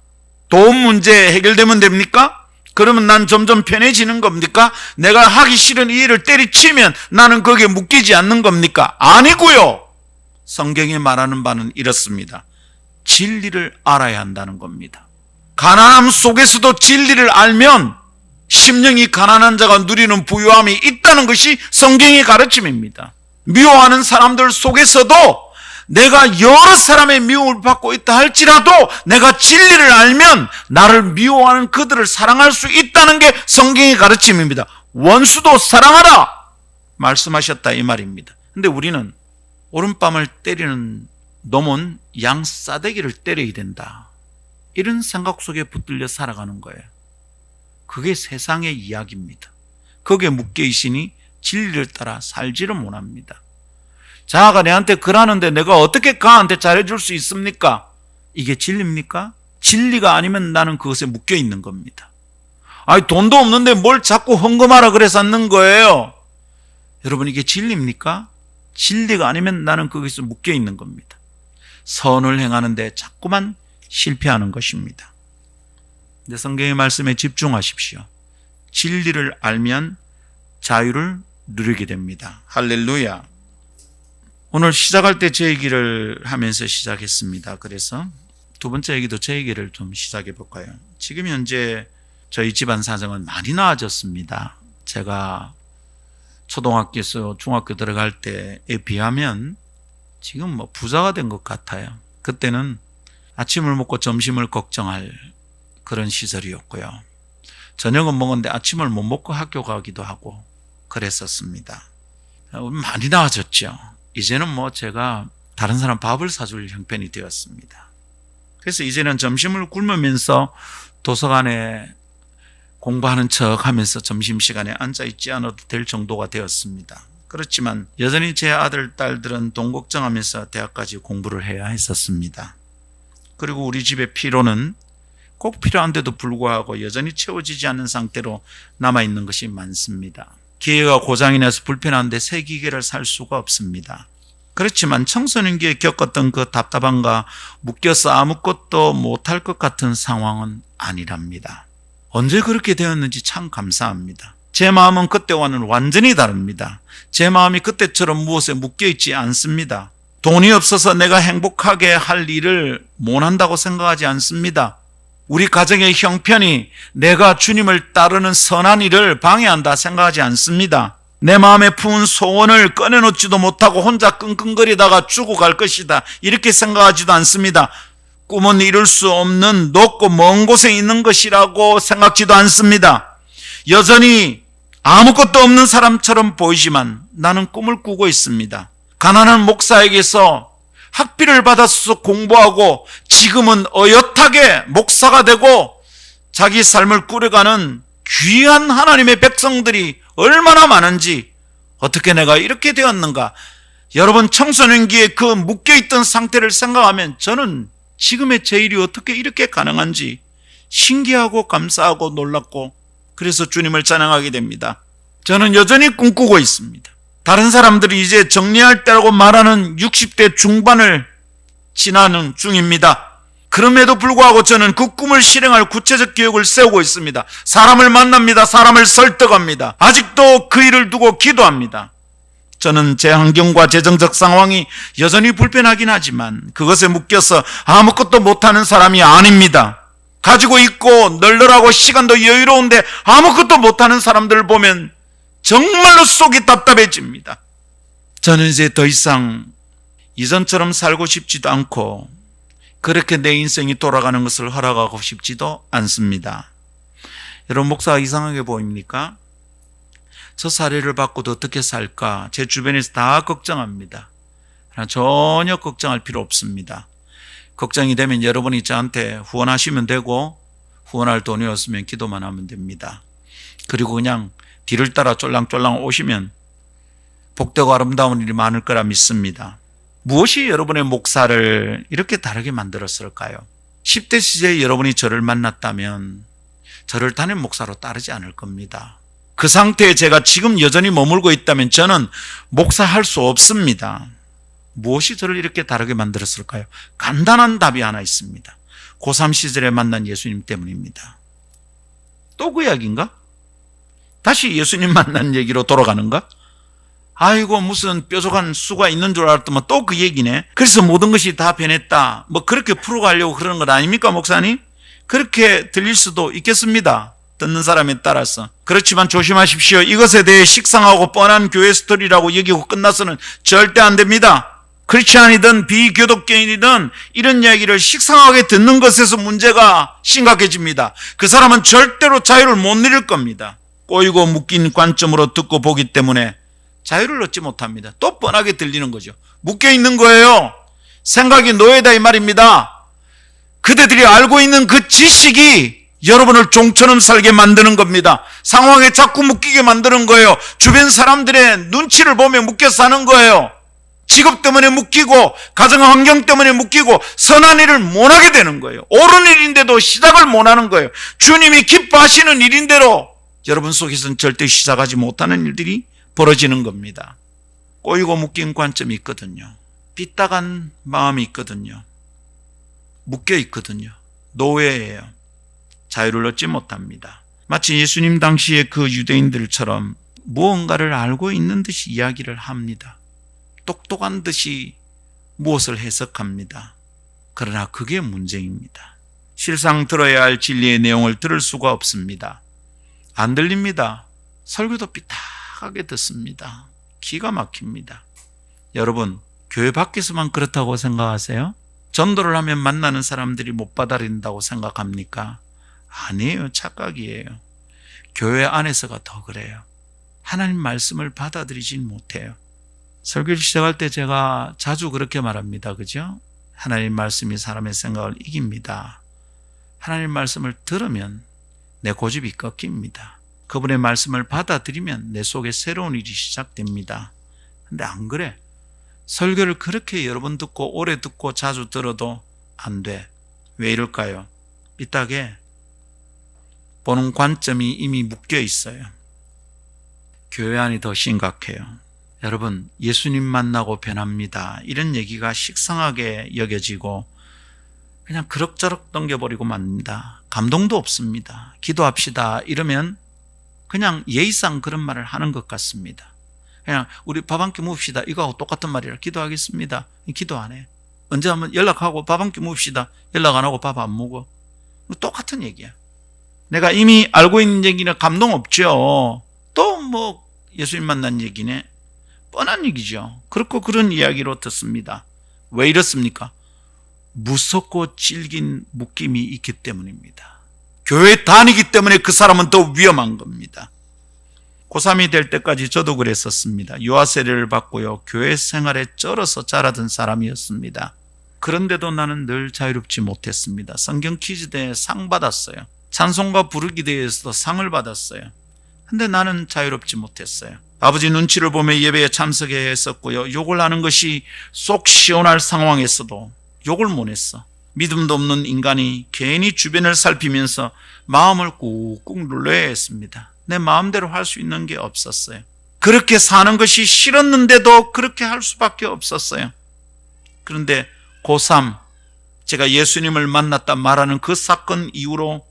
돈 문제 해결되면 됩니까? 그러면 난 점점 편해지는 겁니까? 내가 하기 싫은 이 일을 때리치면 나는 거기에 묶이지 않는 겁니까? 아니고요. 성경이 말하는 바는 이렇습니다. 진리를 알아야 한다는 겁니다. 가난함 속에서도 진리를 알면 심령이 가난한 자가 누리는 부유함이 있다는 것이 성경의 가르침입니다. 미워하는 사람들 속에서도 내가 여러 사람의 미움을 받고 있다 할지라도 내가 진리를 알면 나를 미워하는 그들을 사랑할 수 있다는 게 성경의 가르침입니다. 원수도 사랑하라 말씀하셨다 이 말입니다. 근데 우리는 오른뺨을 때리는 놈은 양 싸대기를 때려야 된다, 이런 생각 속에 붙들려 살아가는 거예요. 그게 세상의 이야기입니다. 거기에 묶여 있으니 진리를 따라 살지를 못합니다. 자아가 내한테 그러는데 내가 어떻게 그한테 잘해줄 수 있습니까? 이게 진리입니까? 진리가 아니면 나는 그것에 묶여 있는 겁니다. 아니, 돈도 없는데 뭘 자꾸 헌금하라 그래서 얻는 거예요. 여러분, 이게 진리입니까? 진리가 아니면 나는 거기서 묶여 있는 겁니다. 선을 행하는데 자꾸만 실패하는 것입니다. 근데 성경의 말씀에 집중하십시오. 진리를 알면 자유를 누리게 됩니다. 할렐루야. 오늘 시작할 때 제 얘기를 하면서 시작했습니다. 그래서 두 번째 얘기도 제 얘기를 좀 시작해 볼까요? 지금 현재 저희 집안 사정은 많이 나아졌습니다. 제가 초등학교에서 중학교 들어갈 때에 비하면 지금 뭐 부자가 된 것 같아요. 그때는 아침을 먹고 점심을 걱정할 그런 시절이었고요. 저녁은 먹었는데 아침을 못 먹고 학교 가기도 하고 그랬었습니다. 많이 나아졌죠. 이제는 뭐 제가 다른 사람 밥을 사줄 형편이 되었습니다. 그래서 이제는 점심을 굶으면서 도서관에 공부하는 척 하면서 점심시간에 앉아있지 않아도 될 정도가 되었습니다. 그렇지만 여전히 제 아들, 딸들은 돈 걱정하면서 대학까지 공부를 해야 했었습니다. 그리고 우리 집의 피로는 꼭 필요한데도 불구하고 여전히 채워지지 않는 상태로 남아있는 것이 많습니다. 기계가 고장이 나서 불편한데 새 기계를 살 수가 없습니다. 그렇지만 청소년기에 겪었던 그 답답함과 묶여서 아무것도 못할 것 같은 상황은 아니랍니다. 언제 그렇게 되었는지 참 감사합니다. 제 마음은 그때와는 완전히 다릅니다. 제 마음이 그때처럼 무엇에 묶여있지 않습니다. 돈이 없어서 내가 행복하게 할 일을 못한다고 생각하지 않습니다. 우리 가정의 형편이 내가 주님을 따르는 선한 일을 방해한다 생각하지 않습니다. 내 마음에 품은 소원을 꺼내놓지도 못하고 혼자 끙끙거리다가 죽어갈 것이다, 이렇게 생각하지도 않습니다. 꿈은 이룰 수 없는 높고 먼 곳에 있는 것이라고 생각지도 않습니다. 여전히 아무것도 없는 사람처럼 보이지만 나는 꿈을 꾸고 있습니다. 가난한 목사에게서 학비를 받아서 공부하고 지금은 어엿하게 목사가 되고 자기 삶을 꾸려가는 귀한 하나님의 백성들이 얼마나 많은지, 어떻게 내가 이렇게 되었는가. 여러분, 청소년기에 그 묶여있던 상태를 생각하면 저는 지금의 제 일이 어떻게 이렇게 가능한지 신기하고 감사하고 놀랍고, 그래서 주님을 찬양하게 됩니다. 저는 여전히 꿈꾸고 있습니다. 다른 사람들이 이제 정리할 때라고 말하는 60대 중반을 지나는 중입니다. 그럼에도 불구하고 저는 그 꿈을 실행할 구체적 계획을 세우고 있습니다. 사람을 만납니다. 사람을 설득합니다. 아직도 그 일을 두고 기도합니다. 저는 제 환경과 재정적 상황이 여전히 불편하긴 하지만 그것에 묶여서 아무것도 못하는 사람이 아닙니다. 가지고 있고 널널하고 시간도 여유로운데 아무것도 못하는 사람들을 보면 정말로 속이 답답해집니다. 저는 이제 더 이상 이전처럼 살고 싶지도 않고 그렇게 내 인생이 돌아가는 것을 허락하고 싶지도 않습니다. 여러분, 목사가 이상하게 보입니까? 저 사례를 받고도 어떻게 살까? 제 주변에서 다 걱정합니다. 전혀 걱정할 필요 없습니다. 걱정이 되면 여러분이 저한테 후원하시면 되고, 후원할 돈이 없으면 기도만 하면 됩니다. 그리고 그냥 뒤를 따라 쫄랑쫄랑 오시면 복되고 아름다운 일이 많을 거라 믿습니다. 무엇이 여러분의 목사를 이렇게 다르게 만들었을까요? 10대 시절에 여러분이 저를 만났다면 저를 담임 목사로 따르지 않을 겁니다. 그 상태에 제가 지금 여전히 머물고 있다면 저는 목사할 수 없습니다. 무엇이 저를 이렇게 다르게 만들었을까요? 간단한 답이 하나 있습니다. 고3 시절에 만난 예수님 때문입니다. 또 그 이야기인가? 다시 예수님 만난 얘기로 돌아가는가? 아이고, 무슨 뾰족한 수가 있는 줄 알았더만 또 그 얘기네. 그래서 모든 것이 다 변했다, 뭐 그렇게 풀어가려고 그러는 건 아닙니까, 목사님? 그렇게 들릴 수도 있겠습니다, 듣는 사람에 따라서. 그렇지만 조심하십시오. 이것에 대해 식상하고 뻔한 교회 스토리라고 여기고 끝나서는 절대 안 됩니다. 크리스찬이든 비교독교인이든 이런 이야기를 식상하게 듣는 것에서 문제가 심각해집니다. 그 사람은 절대로 자유를 못 누릴 겁니다. 꼬이고 묶인 관점으로 듣고 보기 때문에 자유를 얻지 못합니다. 또 뻔하게 들리는 거죠. 묶여 있는 거예요. 생각이 노예다 이 말입니다. 그대들이 알고 있는 그 지식이 여러분을 종처럼 살게 만드는 겁니다. 상황에 자꾸 묶이게 만드는 거예요. 주변 사람들의 눈치를 보며 묶여 사는 거예요. 직업 때문에 묶이고 가정 환경 때문에 묶이고 선한 일을 못하게 되는 거예요. 옳은 일인데도 시작을 못하는 거예요. 주님이 기뻐하시는 일인대로 여러분 속에서는 절대 시작하지 못하는 일들이 벌어지는 겁니다. 꼬이고 묶인 관점이 있거든요. 삐딱한 마음이 있거든요. 묶여 있거든요. 노예예요. 자유를 얻지 못합니다. 마치 예수님 당시에 그 유대인들처럼 무언가를 알고 있는 듯이 이야기를 합니다. 똑똑한 듯이 무엇을 해석합니다. 그러나 그게 문제입니다. 실상 들어야 할 진리의 내용을 들을 수가 없습니다. 안 들립니다. 설교도 삐딱하게 듣습니다. 기가 막힙니다. 여러분, 교회 밖에서만 그렇다고 생각하세요? 전도를 하면 만나는 사람들이 못 받아들인다고 생각합니까? 아니에요. 착각이에요. 교회 안에서가 더 그래요. 하나님 말씀을 받아들이진 못해요. 설교를 시작할 때 제가 자주 그렇게 말합니다. 그죠? 하나님 말씀이 사람의 생각을 이깁니다. 하나님 말씀을 들으면 내 고집이 꺾입니다. 그분의 말씀을 받아들이면 내 속에 새로운 일이 시작됩니다. 근데 안 그래. 설교를 그렇게 여러 번 듣고 오래 듣고 자주 들어도 안 돼. 왜 이럴까요? 삐딱해. 보는 관점이 이미 묶여 있어요. 교회 안이 더 심각해요. 여러분, 예수님 만나고 변합니다. 이런 얘기가 식상하게 여겨지고 그냥 그럭저럭 넘겨버리고 맙니다. 감동도 없습니다. 기도합시다 이러면 그냥 예의상 그런 말을 하는 것 같습니다. 그냥 우리 밥 한 끼 묵읍시다 이거하고 똑같은 말이라 기도하겠습니다. 기도 안 해. 언제 한번 연락하고 밥 한 끼 묵읍시다. 연락 안 하고 밥 안 먹어. 똑같은 얘기야. 내가 이미 알고 있는 얘기는 감동 없죠. 또 뭐 예수님 만난 얘기네. 뻔한 얘기죠. 그렇고 그런 이야기로 듣습니다. 왜 이렇습니까? 무섭고 질긴 묶임이 있기 때문입니다. 교회 다니기 때문에 그 사람은 더 위험한 겁니다. 고3이 될 때까지 저도 그랬었습니다. 유아 세례를 받고요. 교회 생활에 쩔어서 자라던 사람이었습니다. 그런데도 나는 늘 자유롭지 못했습니다. 성경 퀴즈 대회에 상 받았어요. 찬송가 부르기 대회에서도 상을 받았어요. 근데 나는 자유롭지 못했어요. 아버지 눈치를 보며 예배에 참석해야 했었고요. 욕을 하는 것이 속 시원할 상황에서도 욕을 못 했어. 믿음도 없는 인간이 괜히 주변을 살피면서 마음을 꾹꾹 눌러야 했습니다. 내 마음대로 할 수 있는 게 없었어요. 그렇게 사는 것이 싫었는데도 그렇게 할 수밖에 없었어요. 그런데 고3 제가 예수님을 만났다 말하는 그 사건 이후로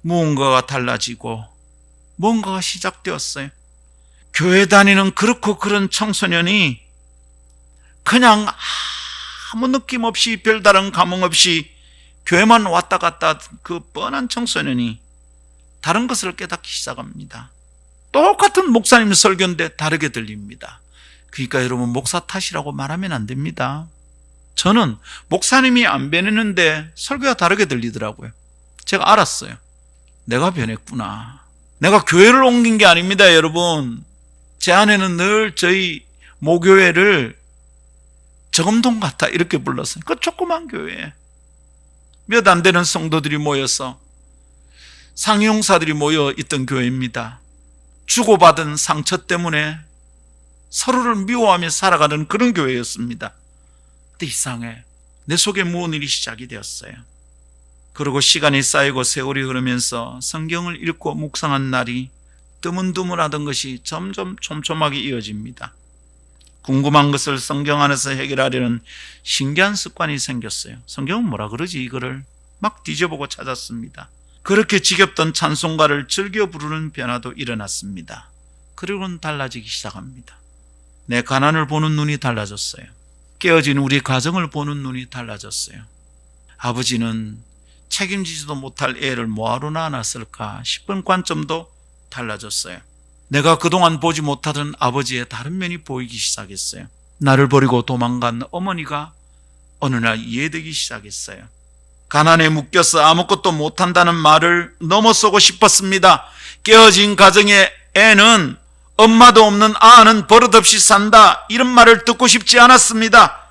무언가가 달라지고 뭔가가 시작되었어요. 교회 다니는 그렇고 그런 청소년이 그냥 아무 느낌 없이 별다른 감흥 없이 교회만 왔다 갔다 그 뻔한 청소년이 다른 것을 깨닫기 시작합니다. 똑같은 목사님 설교인데 다르게 들립니다. 그러니까 여러분 목사 탓이라고 말하면 안 됩니다. 저는 목사님이 안 변했는데 설교가 다르게 들리더라고요. 제가 알았어요. 내가 변했구나. 내가 교회를 옮긴 게 아닙니다, 여러분. 제 아내는 늘 저희 모교회를 저금통 같아 이렇게 불렀어요. 그 조그만 교회. 몇 안 되는 성도들이 모여서 상용사들이 모여 있던 교회입니다. 주고받은 상처 때문에 서로를 미워하며 살아가는 그런 교회였습니다. 근데 이상해. 내 속에 무언 일이 시작이 되었어요. 그리고 시간이 쌓이고 세월이 흐르면서 성경을 읽고 묵상한 날이 드문드문하던 것이 점점 촘촘하게 이어집니다. 궁금한 것을 성경 안에서 해결하려는 신기한 습관이 생겼어요. 성경은 뭐라 그러지 이거를 막 뒤져보고 찾았습니다. 그렇게 지겹던 찬송가를 즐겨 부르는 변화도 일어났습니다. 그리고는 달라지기 시작합니다. 내 가난을 보는 눈이 달라졌어요. 깨어진 우리 가정을 보는 눈이 달라졌어요. 아버지는 책임지지도 못할 애를 뭐하러 낳았을까 싶은 관점도 달라졌어요. 내가 그동안 보지 못하던 아버지의 다른 면이 보이기 시작했어요. 나를 버리고 도망간 어머니가 어느 날 이해되기 시작했어요. 가난에 묶여서 아무것도 못한다는 말을 넘어서고 싶었습니다. 깨어진 가정의 애는 엄마도 없는 아는 버릇없이 산다, 이런 말을 듣고 싶지 않았습니다.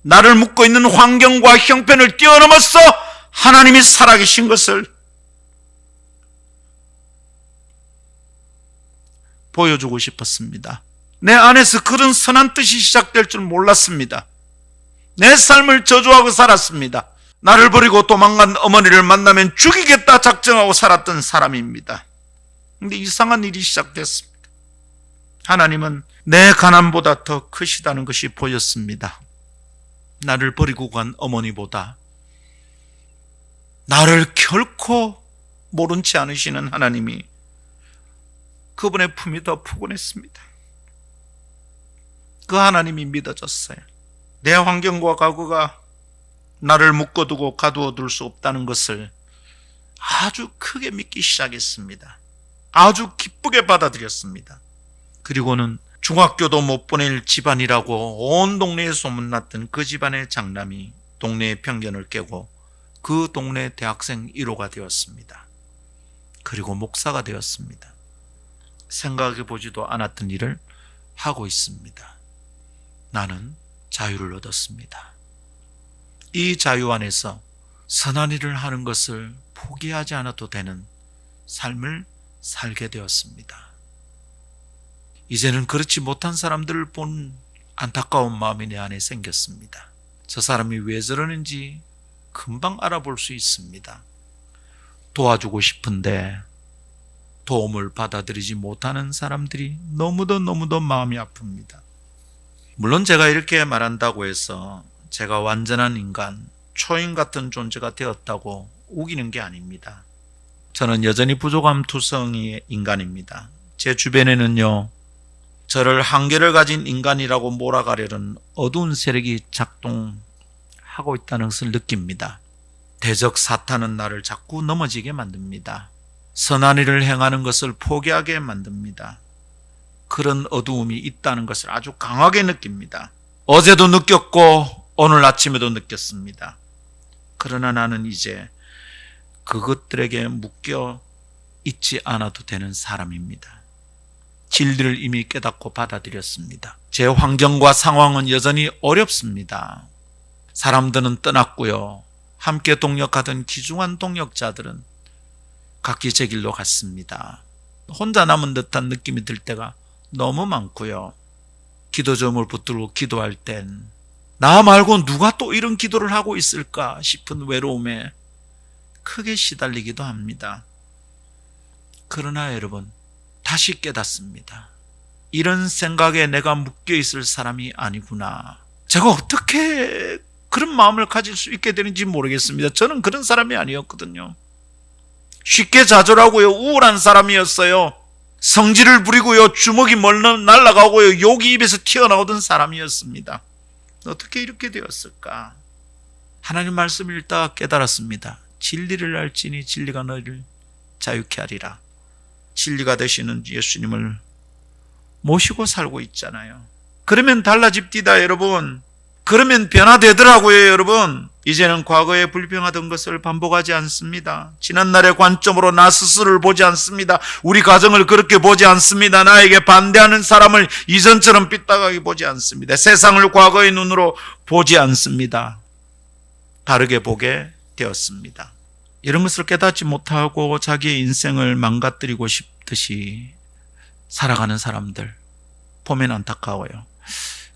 나를 묶고 있는 환경과 형편을 뛰어넘어서 하나님이 살아계신 것을 보여주고 싶었습니다. 내 안에서 그런 선한 뜻이 시작될 줄 몰랐습니다. 내 삶을 저주하고 살았습니다. 나를 버리고 도망간 어머니를 만나면 죽이겠다 작정하고 살았던 사람입니다. 근데 이상한 일이 시작됐습니다. 하나님은 내 가난보다 더 크시다는 것이 보였습니다. 나를 버리고 간 어머니보다 나를 결코 모른 채 않으시는 하나님이 그분의 품이 더 푸근했습니다. 그 하나님이 믿어졌어요. 내 환경과 과거가 나를 묶어두고 가두어둘 수 없다는 것을 아주 크게 믿기 시작했습니다. 아주 기쁘게 받아들였습니다. 그리고는 중학교도 못 보낼 집안이라고 온 동네에 소문났던 그 집안의 장남이 동네의 편견을 깨고 그 동네 대학생 1호가 되었습니다. 그리고 목사가 되었습니다. 생각해 보지도 않았던 일을 하고 있습니다. 나는 자유를 얻었습니다. 이 자유 안에서 선한 일을 하는 것을 포기하지 않아도 되는 삶을 살게 되었습니다. 이제는 그렇지 못한 사람들을 본 안타까운 마음이 내 안에 생겼습니다. 저 사람이 왜 저러는지 금방 알아볼 수 있습니다. 도와주고 싶은데 도움을 받아들이지 못하는 사람들이 너무도 마음이 아픕니다. 물론 제가 이렇게 말한다고 해서 제가 완전한 인간, 초인 같은 존재가 되었다고 우기는 게 아닙니다. 저는 여전히 부족함 투성이의 인간입니다. 제 주변에는요, 저를 한계를 가진 인간이라고 몰아가려는 어두운 세력이 작동하고 있다는 것을 느낍니다. 대적 사탄은 나를 자꾸 넘어지게 만듭니다. 선한 일을 행하는 것을 포기하게 만듭니다. 그런 어두움이 있다는 것을 아주 강하게 느낍니다. 어제도 느꼈고 오늘 아침에도 느꼈습니다. 그러나 나는 이제 그것들에게 묶여 있지 않아도 되는 사람입니다. 진리를 이미 깨닫고 받아들였습니다. 제 환경과 상황은 여전히 어렵습니다. 사람들은 떠났고요. 함께 동역하던 귀중한 동역자들은 각기 제 길로 갔습니다. 혼자 남은 듯한 느낌이 들 때가 너무 많고요. 기도점을 붙들고 기도할 땐 나 말고 누가 또 이런 기도를 하고 있을까 싶은 외로움에 크게 시달리기도 합니다. 그러나 여러분, 다시 깨닫습니다. 이런 생각에 내가 묶여 있을 사람이 아니구나. 제가 어떻게 그런 마음을 가질 수 있게 되는지 모르겠습니다. 저는 그런 사람이 아니었거든요. 쉽게 좌절하고요, 우울한 사람이었어요. 성질을 부리고요, 주먹이 날아가고요, 욕이 입에서 튀어나오던 사람이었습니다. 어떻게 이렇게 되었을까? 하나님 말씀을 읽다가 깨달았습니다. 진리를 알지니 진리가 너희를 자유케 하리라. 진리가 되시는 예수님을 모시고 살고 있잖아요. 그러면 달라집디다, 여러분. 그러면 변화되더라고요, 여러분. 이제는 과거에 불평하던 것을 반복하지 않습니다. 지난날의 관점으로 나 스스로를 보지 않습니다. 우리 가정을 그렇게 보지 않습니다. 나에게 반대하는 사람을 이전처럼 삐딱하게 보지 않습니다. 세상을 과거의 눈으로 보지 않습니다. 다르게 보게 되었습니다. 이런 것을 깨닫지 못하고 자기의 인생을 망가뜨리고 싶듯이 살아가는 사람들 보면 안타까워요.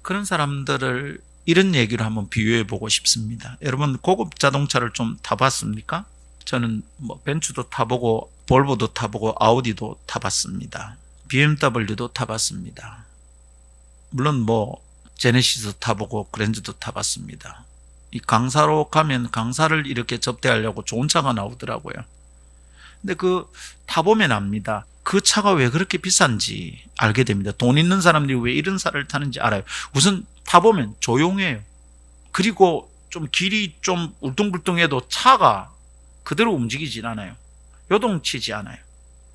그런 사람들을 이런 얘기를 한번 비유해 보고 싶습니다. 여러분, 고급 자동차를 좀 타봤습니까? 저는 벤츠도 타보고 볼보도 타보고 아우디도 타봤습니다. BMW도 타봤습니다. 물론 제네시스도 타보고 그랜저도 타봤습니다. 이 강사로 가면 강사를 이렇게 접대하려고 좋은 차가 나오더라고요. 근데 타보면 압니다. 그 차가 왜 그렇게 비싼지 알게 됩니다. 돈 있는 사람들이 왜 이런 차를 타는지 알아요. 우선 타보면 조용해요. 그리고 좀 길이 좀 울퉁불퉁해도 차가 그대로 움직이질 않아요. 요동치지 않아요.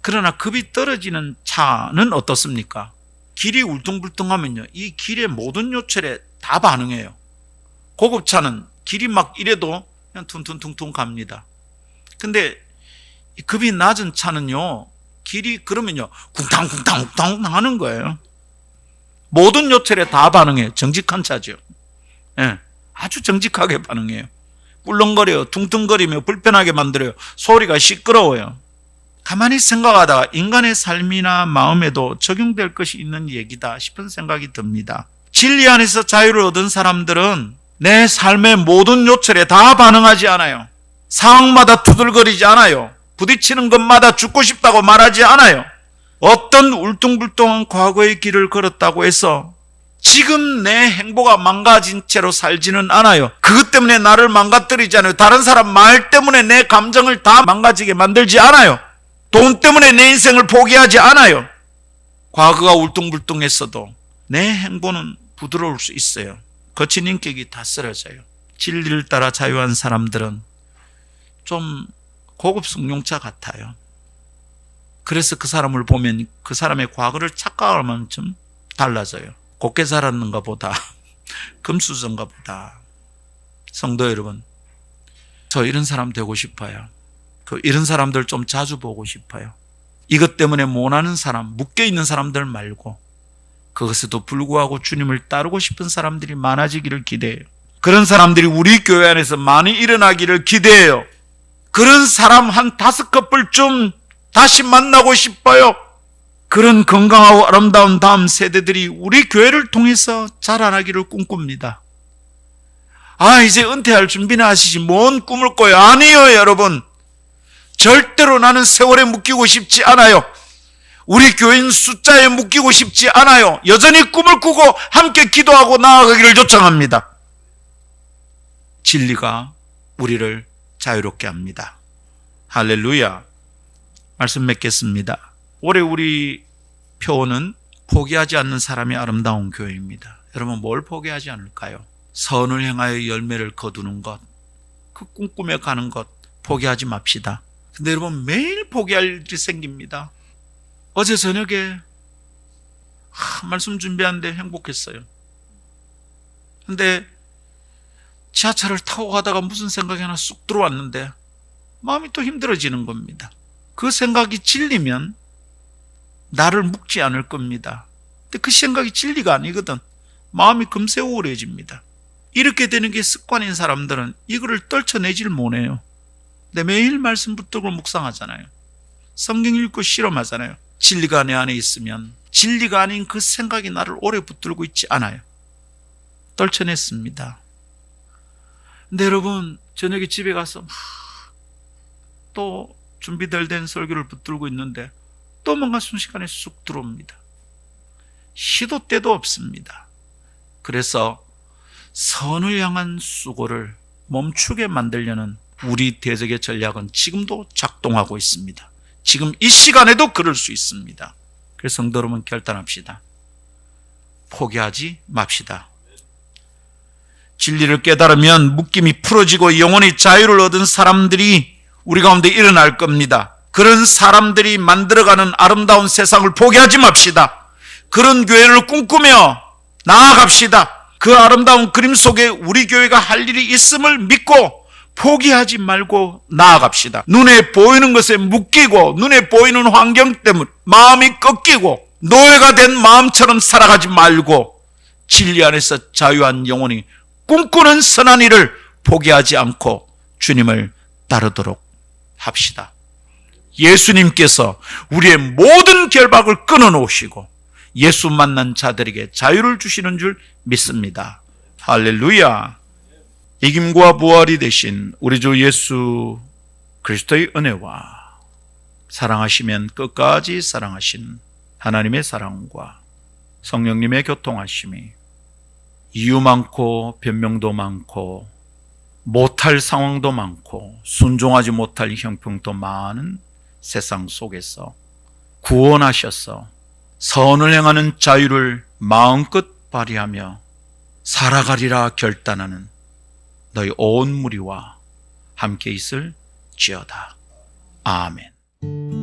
그러나 급이 떨어지는 차는 어떻습니까? 길이 울퉁불퉁하면요, 이 길의 모든 요철에 다 반응해요. 고급차는 길이 막 이래도 그냥 퉁퉁퉁퉁 갑니다. 근데 급이 낮은 차는요, 길이 그러면요 쿵탕쿵탕쿵탕 하는 거예요. 모든 요철에 다 반응해요. 정직한 차죠. 예, 아주 정직하게 반응해요. 꿀렁거려요. 퉁퉁거리며 불편하게 만들어요. 소리가 시끄러워요. 가만히 생각하다가 인간의 삶이나 마음에도 적용될 것이 있는 얘기다 싶은 생각이 듭니다. 진리 안에서 자유를 얻은 사람들은 내 삶의 모든 요철에 다 반응하지 않아요. 상황마다 투덜거리지 않아요. 부딪히는 것마다 죽고 싶다고 말하지 않아요. 어떤 울퉁불퉁한 과거의 길을 걸었다고 해서 지금 내 행보가 망가진 채로 살지는 않아요. 그것 때문에 나를 망가뜨리지 않아요. 다른 사람 말 때문에 내 감정을 다 망가지게 만들지 않아요. 돈 때문에 내 인생을 포기하지 않아요. 과거가 울퉁불퉁했어도 내 행보는 부드러울 수 있어요. 거친 인격이 다 쓰러져요. 진리를 따라 자유한 사람들은 좀 고급 승용차 같아요. 그래서 그 사람을 보면 그 사람의 과거를 착각할 만큼 달라져요. 곱게 살았는가 보다, 금수저인가 보다. 성도 여러분, 저 이런 사람 되고 싶어요. 이런 사람들 좀 자주 보고 싶어요. 이것 때문에 못하는 사람, 묶여있는 사람들 말고 그것에도 불구하고 주님을 따르고 싶은 사람들이 많아지기를 기대해요. 그런 사람들이 우리 교회 안에서 많이 일어나기를 기대해요. 그런 사람 한 5커플쯤 다시 만나고 싶어요. 그런 건강하고 아름다운 다음 세대들이 우리 교회를 통해서 자라나기를 꿈꿉니다. 이제 은퇴할 준비나 하시지 뭔 꿈을 꿔요. 아니에요, 여러분. 절대로 나는 세월에 묶이고 싶지 않아요. 우리 교인 숫자에 묶이고 싶지 않아요. 여전히 꿈을 꾸고 함께 기도하고 나아가기를 요청합니다. 진리가 우리를 자유롭게 합니다. 할렐루야. 말씀 맺겠습니다. 올해 우리 표어는 포기하지 않는 사람이 아름다운 교회입니다. 여러분, 뭘 포기하지 않을까요? 선을 향하여 열매를 거두는 것, 그 꿈꾸며 가는 것 포기하지 맙시다. 근데 여러분, 매일 포기할 일이 생깁니다. 어제 저녁에 말씀 준비하는데 행복했어요. 근데 지하철을 타고 가다가 무슨 생각이 하나 쑥 들어왔는데 마음이 또 힘들어지는 겁니다. 그 생각이 진리면 나를 묶지 않을 겁니다. 근데 그 생각이 진리가 아니거든. 마음이 금세 우울해집니다. 이렇게 되는 게 습관인 사람들은 이거를 떨쳐내질 못해요. 근데 매일 말씀 붙들고 묵상하잖아요. 성경 읽고 실험하잖아요. 진리가 내 안에 있으면 진리가 아닌 그 생각이 나를 오래 붙들고 있지 않아요. 떨쳐냈습니다. 근데 여러분, 저녁에 집에 가서 또 준비될 된 설교를 붙들고 있는데 또 뭔가 순식간에 쑥 들어옵니다. 시도 때도 없습니다. 그래서 선을 향한 수고를 멈추게 만들려는 우리 대적의 전략은 지금도 작동하고 있습니다. 지금 이 시간에도 그럴 수 있습니다. 그래서 성도 여러분, 결단합시다. 포기하지 맙시다. 진리를 깨달으면 묶임이 풀어지고 영원히 자유를 얻은 사람들이 우리 가운데 일어날 겁니다. 그런 사람들이 만들어가는 아름다운 세상을 포기하지 맙시다. 그런 교회를 꿈꾸며 나아갑시다. 그 아름다운 그림 속에 우리 교회가 할 일이 있음을 믿고 포기하지 말고 나아갑시다. 눈에 보이는 것에 묶이고 눈에 보이는 환경 때문에 마음이 꺾이고 노예가 된 마음처럼 살아가지 말고 진리 안에서 자유한 영혼이 꿈꾸는 선한 일을 포기하지 않고 주님을 따르도록 합시다. 예수님께서 우리의 모든 결박을 끊어놓으시고 예수 만난 자들에게 자유를 주시는 줄 믿습니다. 할렐루야. 이김과 부활이 되신 우리 주 예수 그리스도의 은혜와 사랑하시면 끝까지 사랑하신 하나님의 사랑과 성령님의 교통하심이 이유 많고 변명도 많고 못할 상황도 많고 순종하지 못할 형평도 많은 세상 속에서 구원하셔서 선을 행하는 자유를 마음껏 발휘하며 살아가리라 결단하는 너희 온 무리와 함께 있을지어다. 아멘.